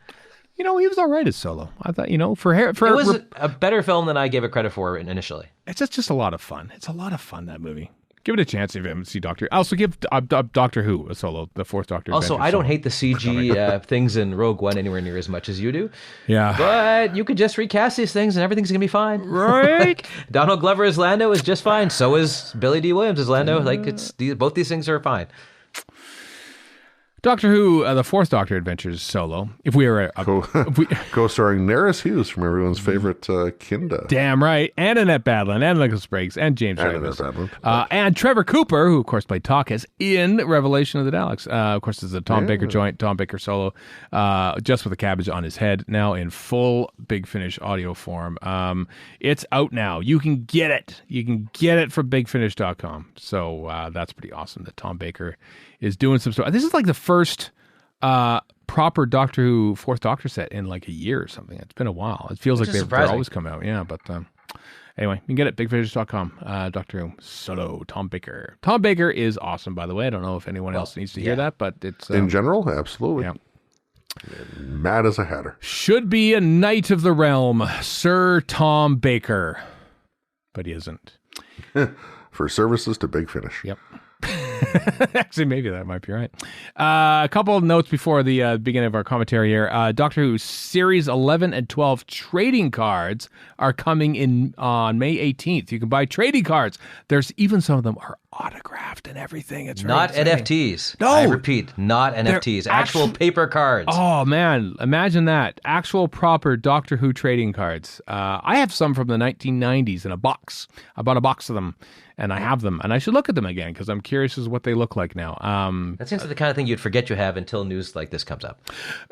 He was all right as Solo. I thought, it was a better film than I gave it credit for initially. It's just a lot of fun. It's a lot of fun, that movie. Give it a chance if you haven't seen Doctor. Also give Doctor Who a Solo, the 4th Doctor. Also, I don't hate the CG things in Rogue One anywhere near as much as you do. Yeah. But you could just recast these things and everything's going to be fine. Right? Donald Glover as Lando is just fine. So is Billy D. Williams as Lando. Both these things are fine. Doctor Who, the Fourth Doctor Adventures solo. If we were co-starring Neris Hughes from everyone's favorite Kinda. Damn right. And Annette Badland, and Nicholas Briggs, and James Travis. And Trevor Cooper, who of course played Talkis in Revelation of the Daleks. Of course, there's a Tom Baker joint, Tom Baker solo, just with a cabbage on his head, now in full Big Finish audio form. It's out now. You can get it. You can get it from bigfinish.com. So that's pretty awesome that Tom Baker is doing some stuff. This is like the first proper Doctor Who Fourth Doctor set in like a year or something. It's been a while. It feels like they're always come out. Yeah, but anyway, you can get it bigfinish.com. Doctor Who solo, Tom Baker. Tom Baker is awesome, by the way. I don't know if anyone else needs to hear that, but it's... in general, absolutely. Yeah. Mad as a hatter. Should be a knight of the realm, Sir Tom Baker. But he isn't. For services to Big Finish. Yep. Actually, maybe that might be right. A couple of notes before the beginning of our commentary here. Doctor Who Series 11 and 12 trading cards are coming in on May 18th. You can buy trading cards. There's even some of them are autographed and everything. It's not exciting. NFTs. No, I repeat, not NFTs. Actual paper cards. Oh man, imagine that! Actual proper Doctor Who trading cards. I have some from the 1990s in a box. I bought a box of them. And I have them, and I should look at them again because I'm curious as to what they look like now. That seems like the kind of thing you'd forget you have until news like this comes up.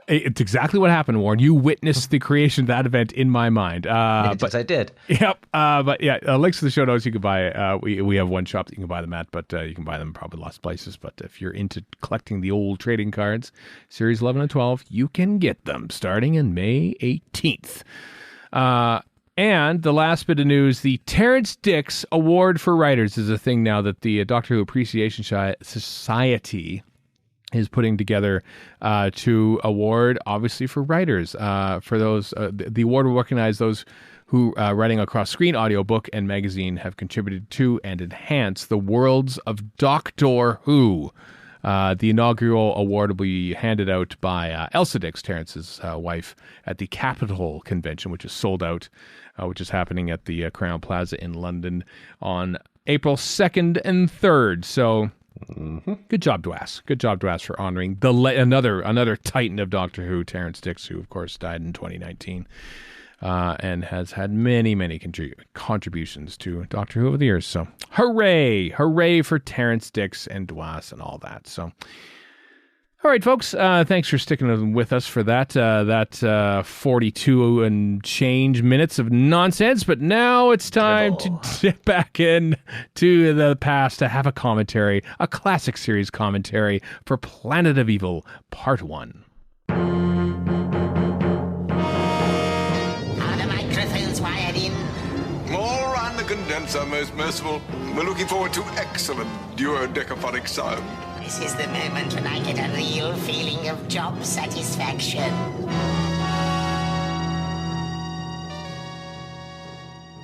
It's exactly what happened, Warren. You witnessed the creation of that event in my mind. But I did. Yep. But yeah, links to the show notes. You can buy. We have one shop that you can buy them at, but you can buy them probably lots of places. But if you're into collecting the old trading cards, Series 11 and 12, you can get them starting in May 18th. And the last bit of news, the Terrence Dicks Award for Writers is a thing now that the Doctor Who Appreciation Society is putting together to award, obviously, for writers. For those, the award will recognize those who, writing across screen, audiobook, and magazine, have contributed to and enhanced the worlds of Doctor Who. The inaugural award will be handed out by Elsa Dix, Terrence's wife, at the Capitol Convention, which is sold out, which is happening at the Crown Plaza in London on April 2nd and 3rd. So, good job to us. Good job to us for honoring another titan of Doctor Who, Terrence Dicks, who, of course, died in 2019. And has had many contributions to Doctor Who over the years. So, hooray! Hooray for Terrence Dicks and Dwas and all that. So, all right, folks, thanks for sticking with us for that 42 and change minutes of nonsense. But now it's time to dip back in to the past to have a commentary, a classic series commentary for Planet of Evil, Part 1. Condenser, most merciful. We're looking forward to excellent duodecaphonic sound. This is the moment when I get a real feeling of job satisfaction.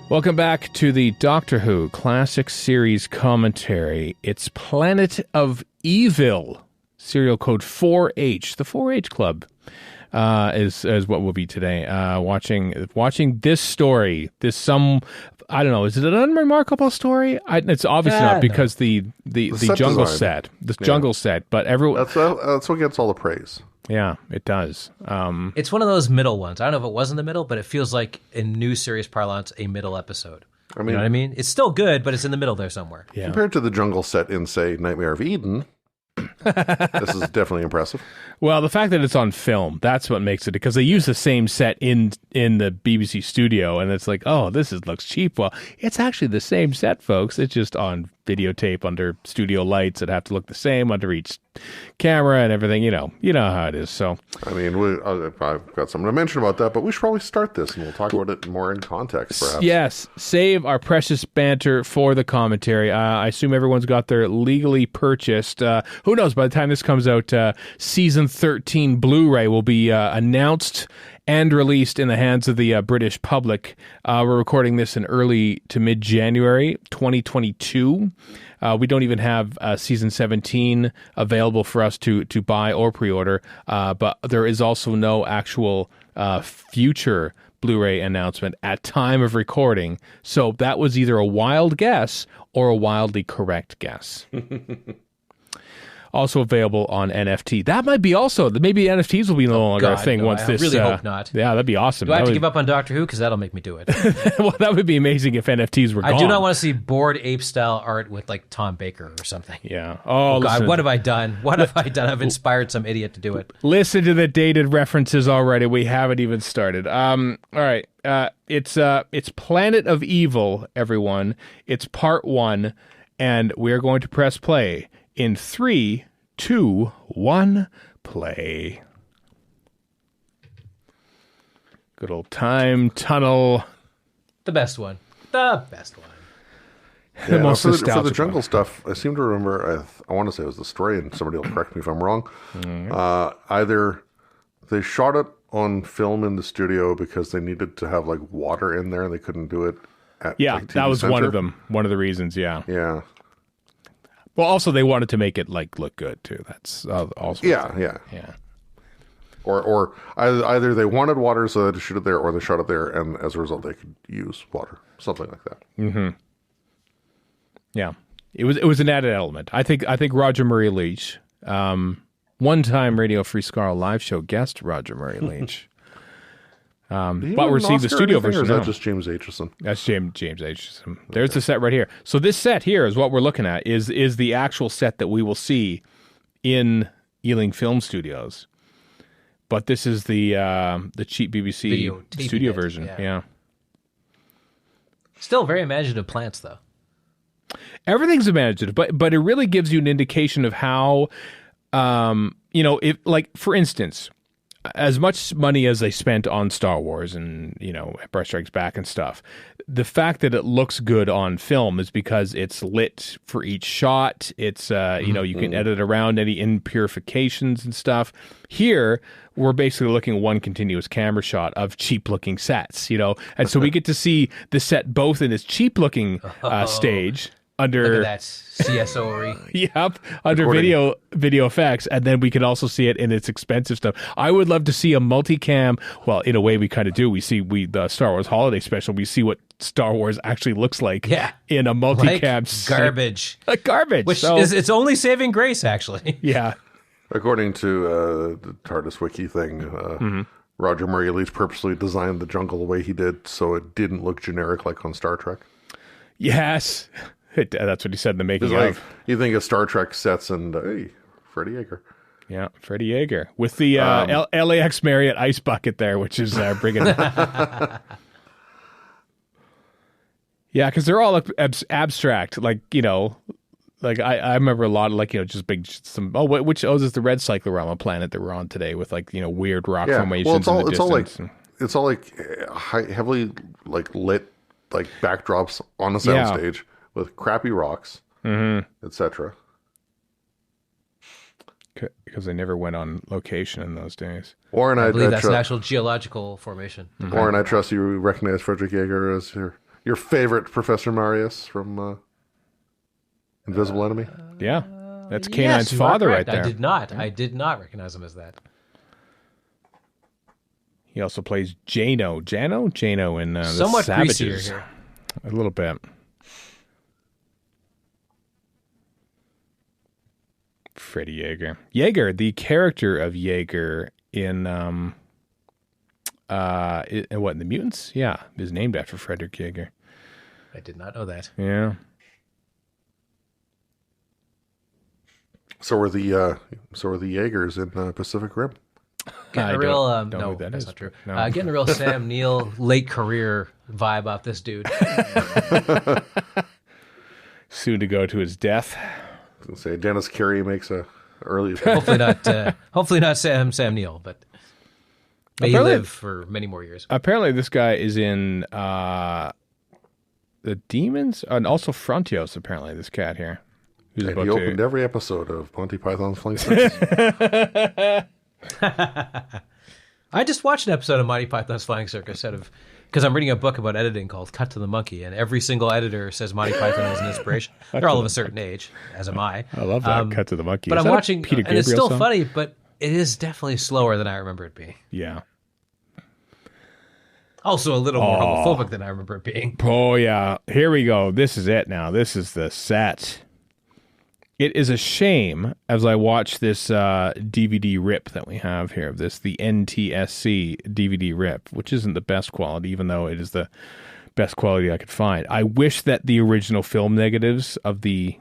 Welcome back to the Doctor Who Classic Series Commentary. It's Planet of Evil, serial code 4H. The 4H Club is what we'll be today. Watching this story, I don't know. Is it an unremarkable story? It's obviously not because the jungle set, jungle set, but everyone. That's what gets all the praise. Yeah, it does. It's one of those middle ones. I don't know if it was in the middle, but it feels like in new series parlance, a middle episode. I mean, you know what I mean? It's still good, but it's in the middle there somewhere. Yeah. Compared to the jungle set in, say, Nightmare of Eden, this is definitely impressive. Well, the fact that it's on film, that's what makes it, because they use the same set in the BBC studio, and it's like, oh, looks cheap. Well, it's actually the same set, folks. It's just on videotape under studio lights that have to look the same under each camera and everything. You know how it is. So, I mean, I've got something to mention about that, but we should probably start this, and we'll talk about it more in context, perhaps. Yes, save our precious banter for the commentary. I assume everyone's got their legally purchased. Who knows? By the time this comes out, season 13 Blu-ray will be announced and released in the hands of the British public. We're recording this in early to mid-January 2022. We don't even have season 17 available for us to buy or pre-order, but there is also no actual future Blu-ray announcement at time of recording. So that was either a wild guess or a wildly correct guess. Also available on NFT. That might be also, maybe NFTs will be no longer a thing once this. I really hope not. Yeah, that'd be awesome. Do I have to give up on Doctor Who? Because that'll make me do it. Well, that would be amazing if NFTs were gone. I do not want to see Bored Ape style art with like Tom Baker or something. Yeah. Oh God, what have I done? What have I done? I've inspired some idiot to do it. Listen to the dated references already. We haven't even started. All right. It's Planet of Evil, everyone. It's part 1, and we're going to press play in 3, 2, 1, play. Good old time tunnel. The best one. The best one. The most for the nostalgic jungle one. stuff, I seem to remember, I want to say it was the story, and somebody will correct me if I'm wrong. Either they shot it on film in the studio because they needed to have like water in there and they couldn't do it at like, TV that was Center. one of them. One of the reasons, yeah. Yeah. Well, also they wanted to make it like look good too. That's also Yeah. yeah. Or either they wanted water so they shoot it there, or they shot it there, and as a result they could use water, something like that. Yeah, it was an added element. I think Roger Murray Leach, one-time Radio Free Skaro live show guest Roger Murray Leach, but received the studio version. Or is that now. just James Aitchison? That's James Aitchison. There's the set right here. So this set here is what we're looking at. Is the actual set that we will see in Ealing Film Studios. But this is the cheap BBC Video studio taping it, version. Yeah. Still very imaginative plants, though. Everything's imaginative, but it really gives you an indication of how, if like for instance, as much money as they spent on Star Wars and Empire Strikes Back and stuff, the fact that it looks good on film is because it's lit for each shot. It's you can edit around any impurifications and stuff. Here we're basically looking at one continuous camera shot of cheap looking sets, and so we get to see the set both in its cheap looking stage. Under Look at that CSO-ery. Yep, under video effects, and then we can also see it in its expensive stuff. I would love to see a multicam. Well, in a way, we kind of do. We see the Star Wars Holiday Special. We see what Star Wars actually looks like. In a multicam garbage, garbage, which is its only saving grace, actually. Yeah, according to the TARDIS wiki thing. Roger Murray Leach purposely designed the jungle the way he did so it didn't look generic like on Star Trek. Yes. That's what he said in the making like, of. You think of Star Trek sets and, hey, Freddie Yeager. Yeah, Freddie Yeager. With the LAX Marriott ice bucket there, which is bringing... Yeah, because they're all abstract. Like, I remember a lot of, just big... this is the red cyclorama planet that we're on today with, weird rock formations in the distance. It's all heavily, lit, backdrops on a soundstage. With crappy rocks, etc. Because they never went on location in those days. Warren, I believe that's an actual geological formation. Warren, I trust you recognize Frederick Yeager as your favorite Professor Marius from Invisible Enemy. Yeah, that's K9's father right there. I did not recognize him as that. He also plays Jano in the Somewhat Savages. Here. A little bit. Freddie Yeager. Yeager, the character of Yeager in The Mutants? Yeah, is named after Frederick Yeager. I did not know that. Yeah. So were the Yeagers in Pacific Rim. Getting a real no, that's not true. No. Getting a real Sam Neill late career vibe off this dude. Soon to go to his death. I was gonna say Dennis Carey makes a early. hopefully not Sam Neill, but may he live for many more years. Apparently, this guy is in The Demons and also Frontios. Apparently, this cat here. He opened every episode of Monty Python's Flying Circus. I just watched an episode of Monty Python's Flying Circus because I'm reading a book about editing called Cut to the Monkey, and every single editor says Monty Python was an inspiration. They're all of a certain age, as am I. I love that Cut to the Monkey. But I'm watching, Peter and Gabriel it's still song? funny, but it is definitely slower than I remember it being. Yeah. Also a little more homophobic than I remember it being. Oh, yeah. Here we go. This is it now. This is the set. It is a shame as I watch this DVD rip that we have here of this, the NTSC DVD rip, which isn't the best quality, even though it is the best quality I could find. I wish that the original film negatives of the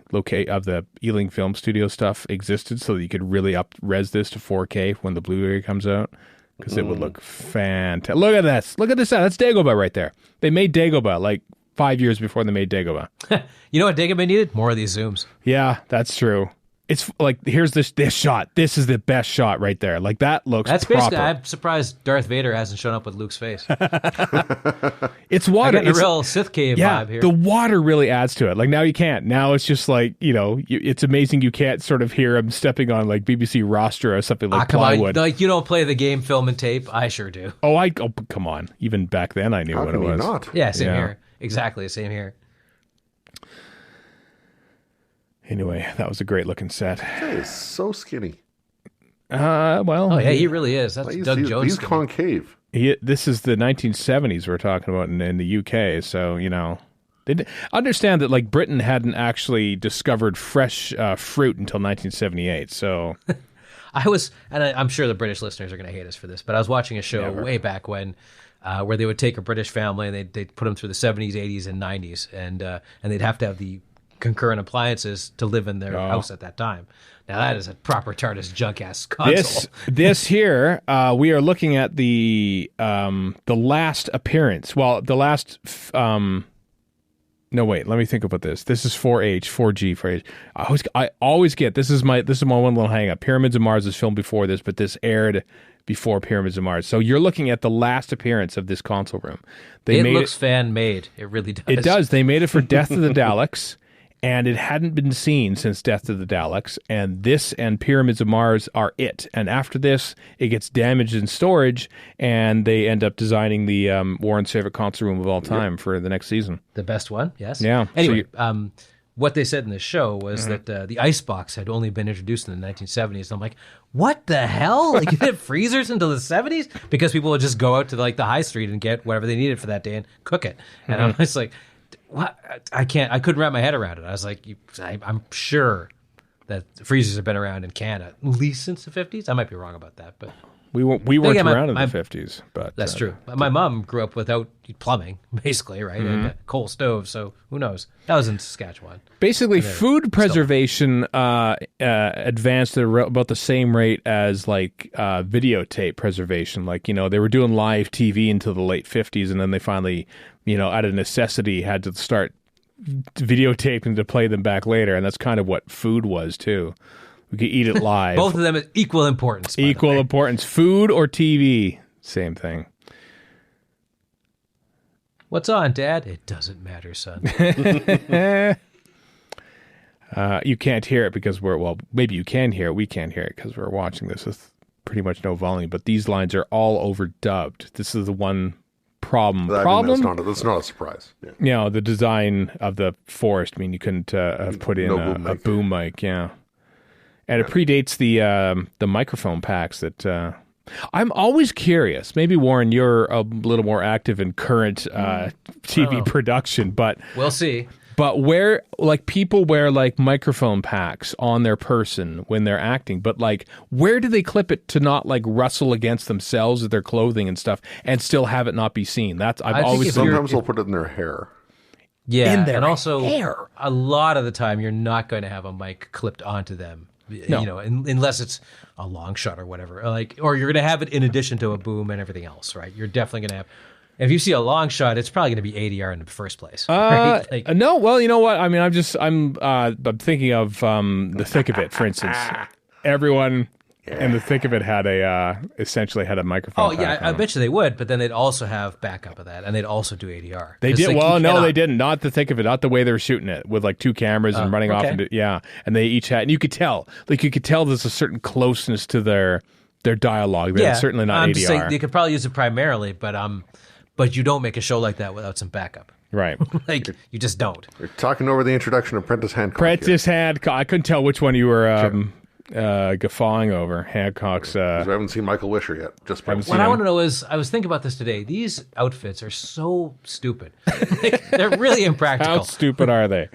Ealing Film Studio stuff existed so that you could really up-res this to 4K when the Blu-ray comes out, because it would look fantastic. Look at this. Look at this. That's Dagobah right there. They made Dagobah like 5 years before they made Dagobah. You know what Dagobah needed? More of these zooms. Yeah, that's true. It's like, here's this shot. This is the best shot right there. Like, that looks That's proper. basically, I'm surprised Darth Vader hasn't shown up with Luke's face. It's water. I got a real Sith cave vibe here. The water really adds to it. Like, now you can't. Now it's just like, it's amazing you can't sort of hear him stepping on like BBC Rostra or something like plywood. Like, you don't play the game Film and Tape? I sure do. Oh, come on. Even back then I knew How what can it you was. not? Yeah, same here. Exactly, same here. Anyway, that was a great looking set. He is so skinny. Well. Oh, yeah, he really is. That's Doug Jones. He's concave. This is the 1970s we're talking about in the UK, so, they understand that, like, Britain hadn't actually discovered fresh fruit until 1978, so... I'm sure the British listeners are going to hate us for this, but I was watching a show way back when where they would take a British family and they'd put them through the 70s, 80s, and 90s, and they'd have to have the concurrent appliances to live in their house at that time. Now that is a proper TARDIS junk-ass console. This here, we are looking at the last appearance. Well, the last... no, wait. Let me think about this. This is 4G for H. I always get this is my one little hang up. Pyramids of Mars is filmed before this, but this aired before Pyramids of Mars. So you're looking at the last appearance of this console room. It looks fan-made. It really does. It does. They made it for Death of the Daleks. And it hadn't been seen since Death of the Daleks, and this and Pyramids of Mars are it. And after this, it gets damaged in storage, and they end up designing the Warren's favorite console room of all time for the next season. The best one, yes. Yeah. Anyway, what they said in the show was that the icebox had only been introduced in the 1970s. And I'm like, what the hell? Like, you didn't have freezers until the 70s? Because people would just go out to like the high street and get whatever they needed for that day and cook it. And I'm just like... What? I couldn't wrap my head around it. I was like, I'm sure that freezers have been around in Canada at least since the 50s. I might be wrong about that, but we weren't around in the 50s. But that's true. My mom grew up without plumbing, basically, right? And a coal stove, so who knows? That was in Saskatchewan. Basically, food preservation advanced at about the same rate as like videotape preservation. Like, they were doing live TV until the late 50s, and then they finally, out of necessity, had to start videotaping to play them back later. And that's kind of what food was too. We could eat it live. Both of them is equal importance. Equal importance. Food or TV, same thing. What's on, Dad? It doesn't matter, son. You can't hear it because maybe you can hear it. We can't hear it because we're watching this with pretty much no volume. But these lines are all overdubbed. This is the one problem. That's not a surprise. Yeah. The design of the forest. I mean, you couldn't have put in a boom mic. Yeah. And it predates the microphone packs that... I'm always curious. Maybe, Warren, you're a little more active in current TV production, but... We'll see. But where, like, people wear, like, microphone packs on their person when they're acting, but, like, where do they clip it to not, like, rustle against themselves or their clothing and stuff and still have it not be seen? Sometimes they'll put it in their hair. Yeah, in their and also, hair. A lot of the time, you're not going to have a mic clipped onto them. No. Unless it's a long shot or whatever, or you're going to have it in addition to a boom and everything else, right? You're definitely going to have. If you see a long shot, it's probably going to be ADR in the first place. Right? No, well, you know what? I mean, I'm thinking of The Thick of It, for instance. Everyone in The Thick of It had essentially had a microphone. Oh yeah, I bet you they would, but then they'd also have backup of that, and they'd also do ADR. They did. No, they didn't. Not The Thick of It. Not the way they were shooting it with like two cameras and running off. And they each had, and you could tell there's a certain closeness to their dialogue. But it's certainly not ADR. Just saying they could probably use it primarily, but you don't make a show like that without some backup. Right. You just don't. We're talking over the introduction of Prentice Handcock. I couldn't tell which one you were guffawing over Hancock's. 'Cause we haven't seen Michael Wisher yet. Just by What I want to know is, I was thinking about this today. These outfits are so stupid. Like, they're really impractical. How stupid are they?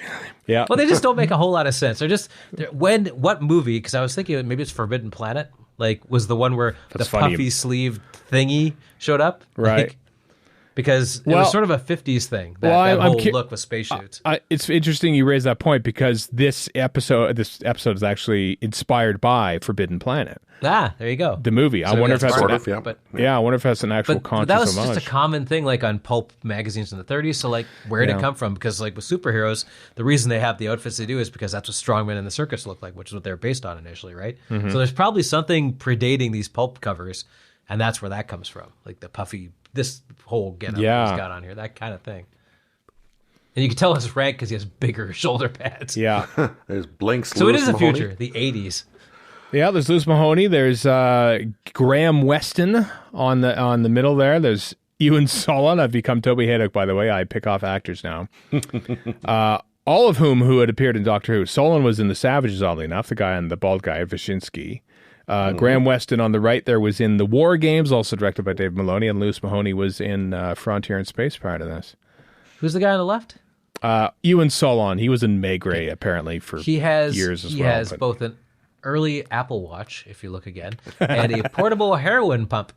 Yeah. Well, they just don't make a whole lot of sense. What movie? Because I was thinking maybe it's Forbidden Planet. Like, was the one where That's the funny. puffy sleeved thingy showed up? Right. Like, because it was sort of a 50s thing. That whole look with spacesuits. It's interesting you raise that point because this episode is actually inspired by Forbidden Planet, There you go. the movie. I wonder if that's sort an, of, yeah. But I wonder if that's an actual conscious that was homage. just a common thing, like on pulp magazines in the 30s. So, like, where did it come from? Because, like, with superheroes, the reason they have the outfits they do is because that's what strongmen in the circus look like, which is what they were based on initially, right? Mm-hmm. So there's probably something predating these pulp covers, and that's where that comes from, like the puffy, this whole getup he's got on here, that kind of thing. And you can tell his rank because he has bigger shoulder pads. Yeah. There's Blinks. So Lewis it is the Mahoney. future, the 80s. Yeah, there's Lewis Mahoney. There's Graham Weston on the middle there. There's Ewan Solon. I've become Toby Haydock, by the way. I pick off actors now. All of who had appeared in Doctor Who. Solon was in The Savages, oddly enough, the bald guy, Wyszynski. Graham Weston on the right there was in The War Games, also directed by Dave Maloney, and Lewis Mahoney was in Frontier in Space prior to this. Who's the guy on the left? Ewan Solon, he was in Maigret apparently for years as well. He has both an early Apple Watch, if you look again, and a portable heroin pump.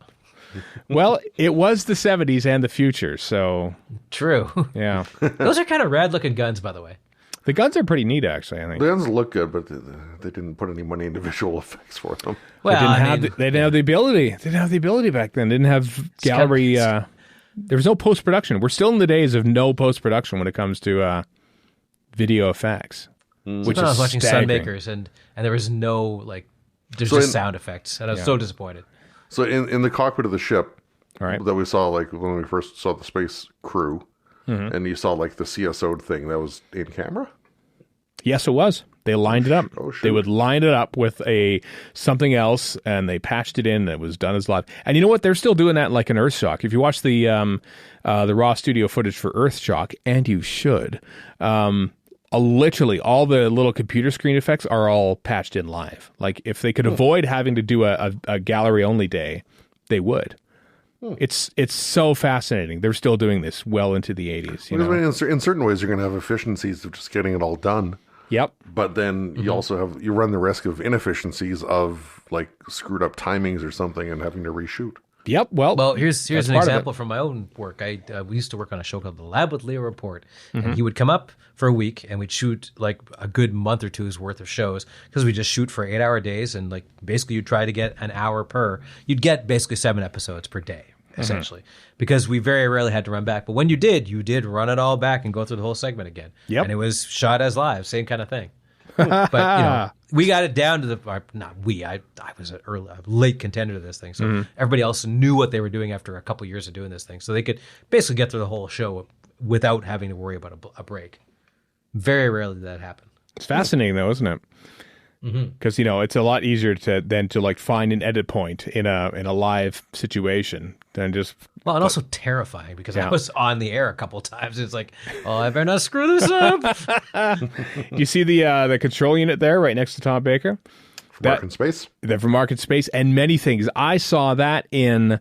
Well, it was the 70s and the future, so... True. Yeah. Those are kind of rad-looking guns, by the way. The guns are pretty neat, actually, I think. The guns look good, but they didn't put any money into visual effects for them. Well, They didn't have the ability. They didn't have the ability back then. They didn't have gallery... there was no post-production. We're still in the days of no post-production when it comes to video effects. Which I is was watching staggering. Sunmakers, and there was no, like, there's So just in- sound effects, and I was so disappointed. So in the cockpit of the ship All right. that we saw, like when we first saw the space crew, and you saw like the CSO thing that was in camera. Yes, it was. They lined it up. Oh, shoot. They would line it up with something else, and they patched it in. And it was done as live. And you know what? They're still doing that in like an Earthshock. If you watch the raw studio footage for Earthshock, and you should, literally all the little computer screen effects are all patched in live. Like if they could avoid having to do a gallery only day, they would. It's so fascinating. They're still doing this well into the 80s. You Because know? I mean, in certain ways, you're going to have efficiencies of just getting it all done. Yep. But then you also you run the risk of inefficiencies of like screwed up timings or something and having to reshoot. Yep. Well, Here's that's an part of it. example from my own work. We used to work on a show called The Lab with Leo Report, and he would come up for a week, and we'd shoot like a good month or two's worth of shows because we just shoot for 8-hour days, and like basically you'd try to get an hour per. You'd get basically 7 episodes per day, essentially, because we very rarely had to run back. But when you did run it all back and go through the whole segment again. Yep. And it was shot as live, same kind of thing. But we got it down to the I was a late contender to this thing, so everybody else knew what they were doing after a couple years of doing this thing, so they could basically get through the whole show without having to worry about a break. Very rarely did that happen. It's fascinating, though, isn't it? Because it's a lot easier to like find an edit point in a live situation than just And also terrifying because I was on the air a couple times. It's like, oh, I better not screw this up. You see the control unit there, right next to Tom Baker. Mark in space. They're from Market Space and many things. I saw that in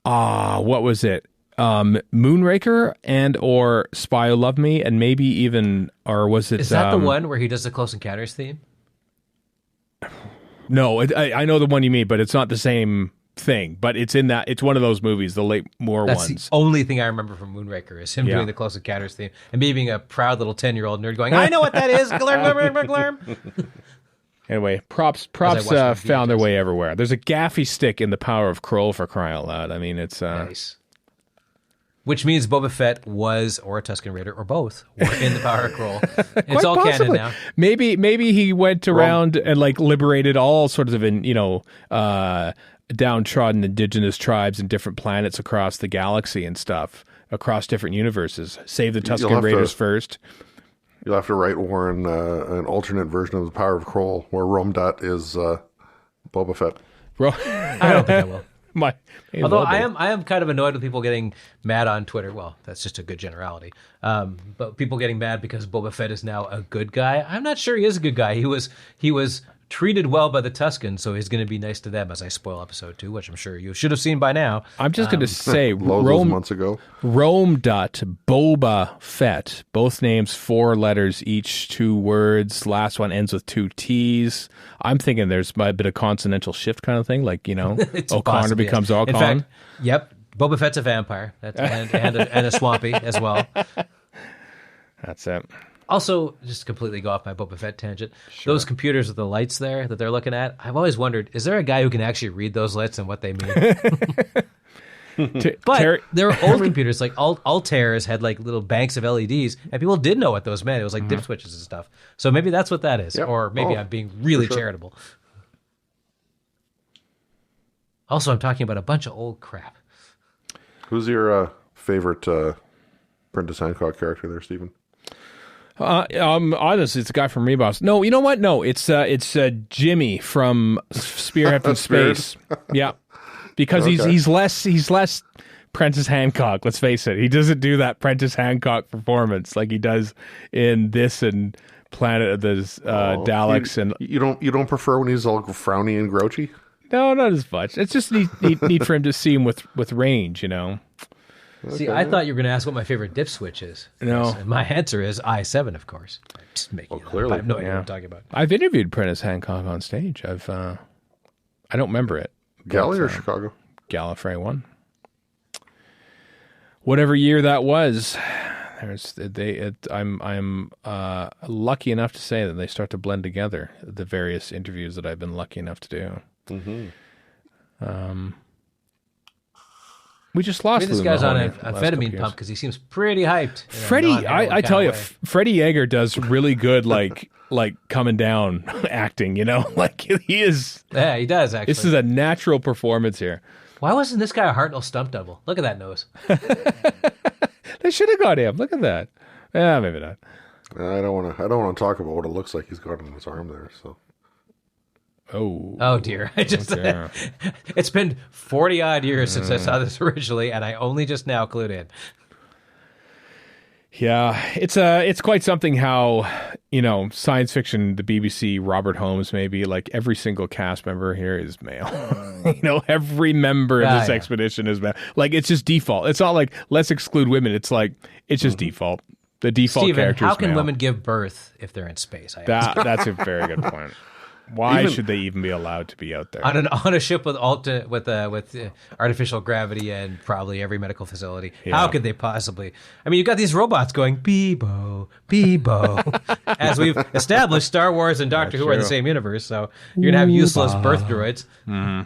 what was it? Moonraker and or Spy Who Loved Me, and maybe even or was it? Is that the one where he does the Close Encounters theme? No, I know the one you mean, but it's not the same thing. But it's in that. It's one of those movies, the late Moore That's ones. the only thing I remember from Moonraker is him doing the Close Encounters theme and me being a proud little 10-year-old nerd going, I know what that is. Glurm. Anyway, props watched the found their VHS. way everywhere. There's a gaffy stick in The Power of Kroll, for crying out loud. I mean, it's Nice. Which means Boba Fett was, or a Tusken Raider, or both, were in the Power of Kroll. It's quite all canon possibly. now. Maybe he went around and like liberated all sorts of downtrodden indigenous tribes and different planets across the galaxy and stuff, across different universes. Save the You'll Tusken have Raiders to- first. You'll have to write Warren an alternate version of the Power of Kroll where Romdat is Boba Fett. I don't think I will. Although I am kind of annoyed with people getting mad on Twitter. Well, that's just a good generality. But people getting mad because Boba Fett is now a good guy. I'm not sure he is a good guy. He was treated well by the Tuscans, so he's going to be nice to them as I spoil episode 2, which I'm sure you should have seen by now. I'm just going to say, Those months ago. Boba Fett. Both names 4 letters each, 2 words. Last one ends with 2 T's. I'm thinking there's a bit of consonantal shift kind of thing, like, O'Connor becomes O'Connor. In fact, yep, Boba Fett's a vampire. And a swampy as well. That's it. Also, just to completely go off my Boba Fett tangent, those computers with the lights there that they're looking at, I've always wondered, is there a guy who can actually read those lights and what they mean? But there were old computers, like Altairs had like little banks of LEDs, and people did know what those meant. It was like dip switches and stuff. So maybe that's what that is. Yep. Or maybe I'm being really charitable. Also, I'm talking about a bunch of old crap. Who's your favorite Prentice Hancock character there, Stephen? Honestly, it's a guy from Reboss. No, you know what? No, it's Jimmy from Spearhead from Space. Yeah, because he's less Prentice Hancock. Let's face it, he doesn't do that Prentice Hancock performance like he does in this and Planet of the Daleks. And you don't prefer when he's all frowny and grouchy? No, not as much. It's just neat for him to see him with range, See, I thought you were going to ask what my favorite dip switch is. No. And my answer is I-7, of course. Just making it up. Clearly. I have no idea what I'm talking about. I've interviewed Prentice Hancock on stage. I don't remember it. Galley or Chicago? Gallifrey 1. Whatever year that was, I'm lucky enough to say that they start to blend together, the various interviews that I've been lucky enough to do. Mm-hmm. We just lost. This guy's on an amphetamine pump because he seems pretty hyped. Freddie, I tell you, Freddie Yeager does really good, like coming down acting. Like he is. Yeah, he does actually. This is a natural performance here. Why wasn't this guy a Hartnell stump double? Look at that nose. They should have got him. Look at that. Yeah, maybe not. I don't want to talk about what it looks like he's got on his arm there. So. Oh dear! It's been 40 odd years since I saw this originally, and I only just now clued in. Yeah, it's quite something how science fiction, the BBC, Robert Holmes, maybe like every single cast member here is male. Every member of this expedition is male. Like it's just default. It's not like let's exclude women. It's like it's just default. The default character. How can women give birth if they're in space? That's a very good point. Why should they even be allowed to be out there on a ship with artificial gravity and probably every medical facility? Yeah. How could they possibly? I mean, you got these robots going Beebo, Beebo. As we've established, Star Wars and Doctor Who are in the same universe, so you're gonna have useless birth droids. Mm-hmm.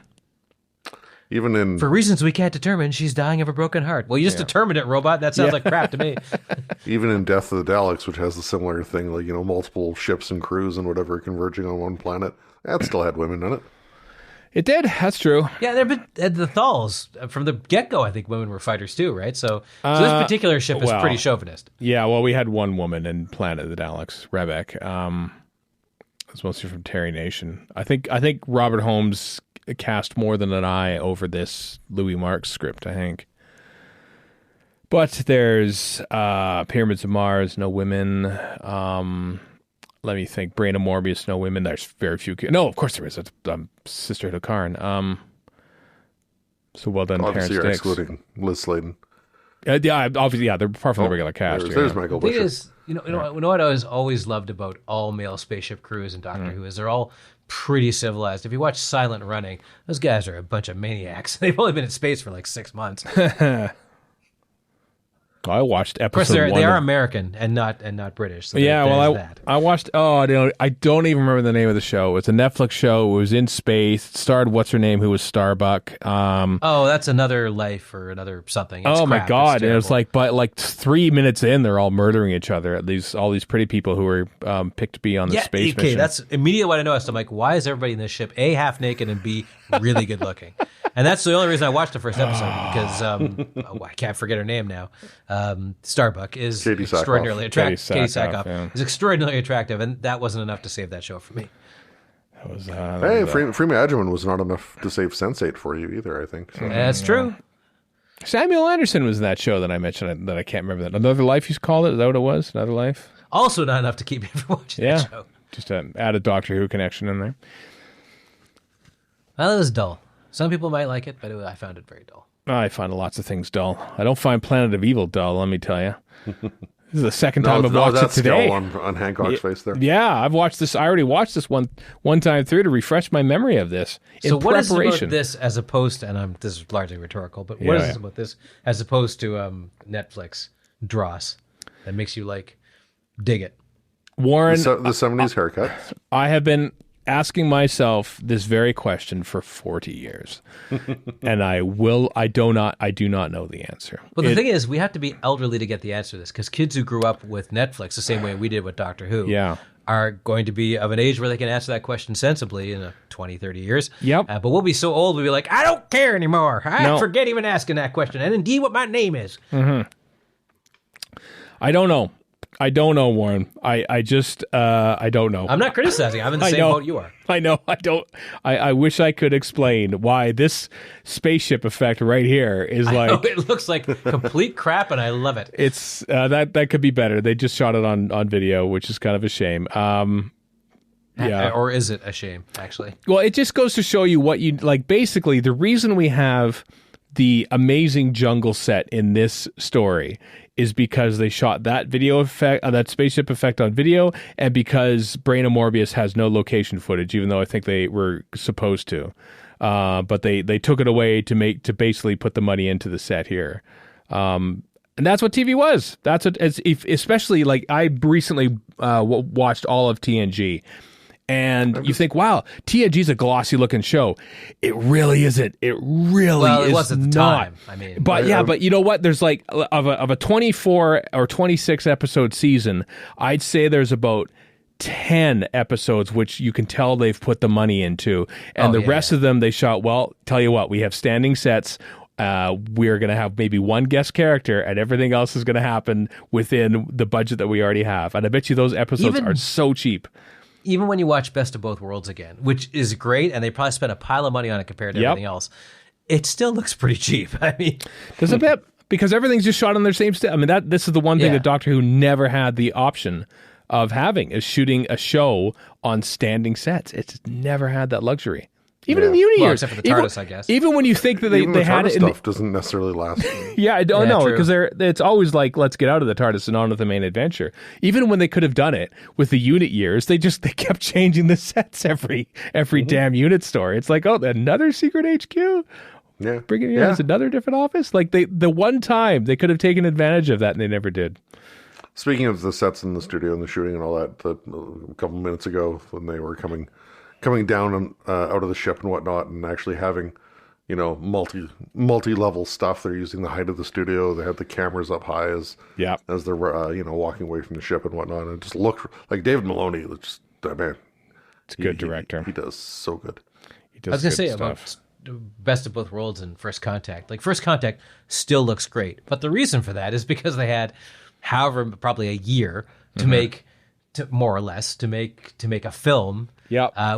Even for reasons we can't determine, she's dying of a broken heart. Well, you just determined it, robot. That sounds like crap to me. Even in Death of the Daleks, which has a similar thing, like multiple ships and crews and whatever converging on one planet, that still had women in it. It did. That's true. Yeah, there been the Thals from the get-go. I think women were fighters too, right? So this particular ship is pretty chauvinist. Yeah, well, we had one woman in Planet of the Daleks, Rebek. It's mostly from Terry Nation. I think Robert Holmes cast more than an eye over this Louis Marks script, I think. But there's Pyramids of Mars, no women. Let me think. Brain of Morbius, no women. There's very few. No, of course there is. It's Sisterhood of Karn. So well done, obviously Terrence you're Dix. excluding Liz Sladen. Obviously, they're apart from the regular cast. There's Michael Bishop. You know what I always loved about all male spaceship crews in Doctor Who is they're all pretty civilized. If you watch Silent Running, those guys are a bunch of maniacs. They've only been in space for like 6 months. I watched episode. Of course, they are American and not British. So I watched. I don't even remember the name of the show. It's a Netflix show. It was in space. It starred what's her name, who was Starbuck. That's another life or another something. It's my god! And it was like 3 minutes in, they're all murdering each other. All these pretty people who were picked to be on the space mission. That's immediately what I noticed. I'm like, why is everybody in this ship A, half naked, and B, really good looking? And that's the only reason I watched the first episode because I can't forget her name now. Starbuck is extraordinarily attractive. Katie Sackhoff is extraordinarily attractive, and that wasn't enough to save that show for me. That was Freema Agyeman was not enough to save Sense8 for you either, I think. So. That's true. Samuel Anderson was in that show that I mentioned that I can't remember. Another Life, you called it? Is that what it was? Another Life? Also not enough to keep me from watching that show. Just add a Doctor Who connection in there. Well, it was dull. Some people might like it, but I found it very dull. I find lots of things dull. I don't find Planet of Evil dull, let me tell you. This is the second time I've watched it today. On Hancock's face there. Yeah, I've watched this. I already watched this one time through to refresh my memory of this. So what is it about this as opposed to, and this is largely rhetorical, but what is it about this as opposed to Netflix Dross that makes you dig it? Warren, the 70s haircut. I have been asking myself this very question for 40 years, and I do not know the answer. Well, the thing is, we have to be elderly to get the answer to this, because kids who grew up with Netflix the same way we did with Doctor Who are going to be of an age where they can answer that question sensibly in 20, 30 years. Yep. But we'll be so old, we'll be like, I don't care anymore. I forget even asking that question, and indeed what my name is. Mm-hmm. I don't know. Warren. I just don't know. I'm not criticizing. I'm in the same boat you are. I know. I don't. I wish I could explain why this spaceship effect right here is it looks like complete crap, and I love it. It's that could be better. They just shot it on video, which is kind of a shame. Yeah. Or is it a shame, actually? Well, it just goes to show you what you like. Basically, the reason we have the amazing jungle set in this story is because they shot that video effect, that spaceship effect on video, and because Brain of Morbius has no location footage, even though I think they were supposed to. But they took it away to basically put the money into the set here. And that's what TV was. That's what, especially I recently watched all of TNG. And you think, wow, TNG's a glossy looking show. It really isn't. It really is was at the not. time. I mean, but you know what? There's of a 24 or 26 episode season, I'd say there's about 10 episodes which you can tell they've put the money into, and the rest of them they shot. Well, tell you what, we have standing sets. We're going to have maybe one guest character, and everything else is going to happen within the budget that we already have. And I bet you those episodes are so cheap. Even when you watch Best of Both Worlds again, which is great, and they probably spent a pile of money on it compared to everything else, it still looks pretty cheap. I mean, does it bit? Because everything's just shot on their same I mean, this is the one thing that Doctor Who never had the option of having, is shooting a show on standing sets. It's never had that luxury. Even in the uni years. Except for the TARDIS, I guess. Even when you think that they had it. Stuff doesn't necessarily last. I don't know, because it's always let's get out of the TARDIS and on with the main adventure. Even when they could have done it with the unit years, they kept changing the sets every damn unit story. It's like, oh, another secret HQ? Yeah. It's another different office? The one time they could have taken advantage of that, and they never did. Speaking of the sets in the studio and the shooting and all that, a couple minutes ago when they were coming down and out of the ship and whatnot, and actually having, multi-level stuff. They're using the height of the studio. They had the cameras up high as they're walking away from the ship and whatnot. And it just looked like David Maloney. It's a good director. He does so good. I was gonna say about Best of Both Worlds and First Contact. First Contact still looks great, but the reason for that is because they had, probably a year to make, more or less, to make a film.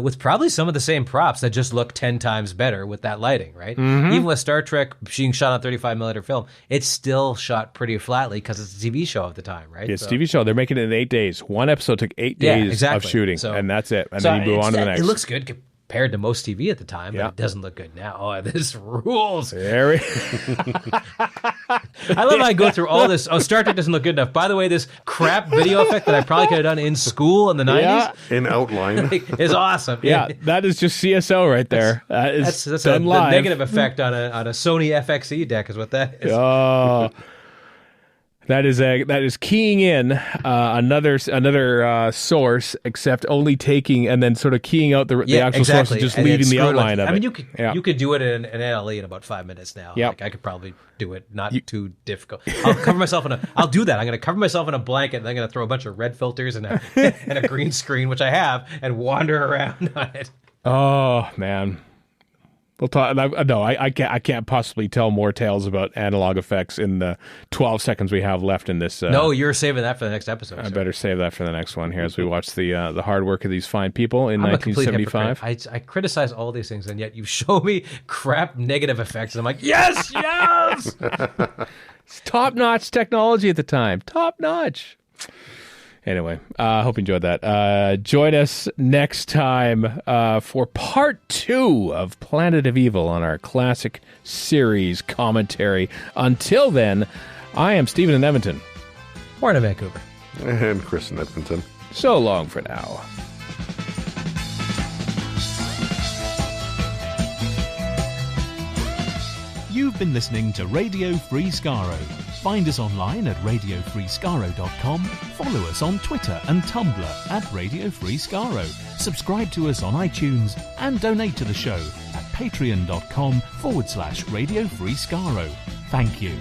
With probably some of the same props that just look 10 times better with that lighting, right? Mm-hmm. Even with Star Trek being shot on 35mm film, it's still shot pretty flatly because it's a TV show at the time, right? It's a TV show. They're making it in 8 days. One episode took 8 days of shooting, and that's it. And then you move on to the next. It looks good compared to most TV at the time, but it doesn't look good now. Oh, this rules. Very. I love how I go through all this. Oh, Star Trek doesn't look good enough. By the way, this crap video effect that I probably could have done in school in the 90s. In outline. is awesome. Yeah, that is just CSO right there. That's done live. The negative effect on a Sony FXE deck is what that is. Oh. That is keying in another source, except only taking and then sort of keying out the actual source and just leaving the outline of it. I mean, you could do it in NLE in about 5 minutes now. Yep. I could probably do it, not too difficult. I'll cover myself I'll do that. I'm going to cover myself in a blanket, and I'm going to throw a bunch of red filters and a green screen, which I have, and wander around on it. Oh man. We'll talk. No, I can't possibly tell more tales about analog effects in the 12 seconds we have left in this. No, you're saving that for the next episode. I better save that for the next one here as we watch the hard work of these fine people in 1975. I criticize all these things, and yet you show me crap negative effects, and I'm like, yes, yes! It's top-notch technology at the time. Top-notch. Anyway, hope you enjoyed that. Join us next time for part 2 of Planet of Evil on our classic series commentary. Until then, I am Stephen in Edmonton. Warren in Vancouver. And Chris in Edmonton. So long for now. You've been listening to Radio Free Skaro. Find us online at radiofreeskaro.com, follow us on Twitter and Tumblr at Radio Free Skaro, subscribe to us on iTunes, and donate to the show at patreon.com/Radio Free Skaro. Thank you.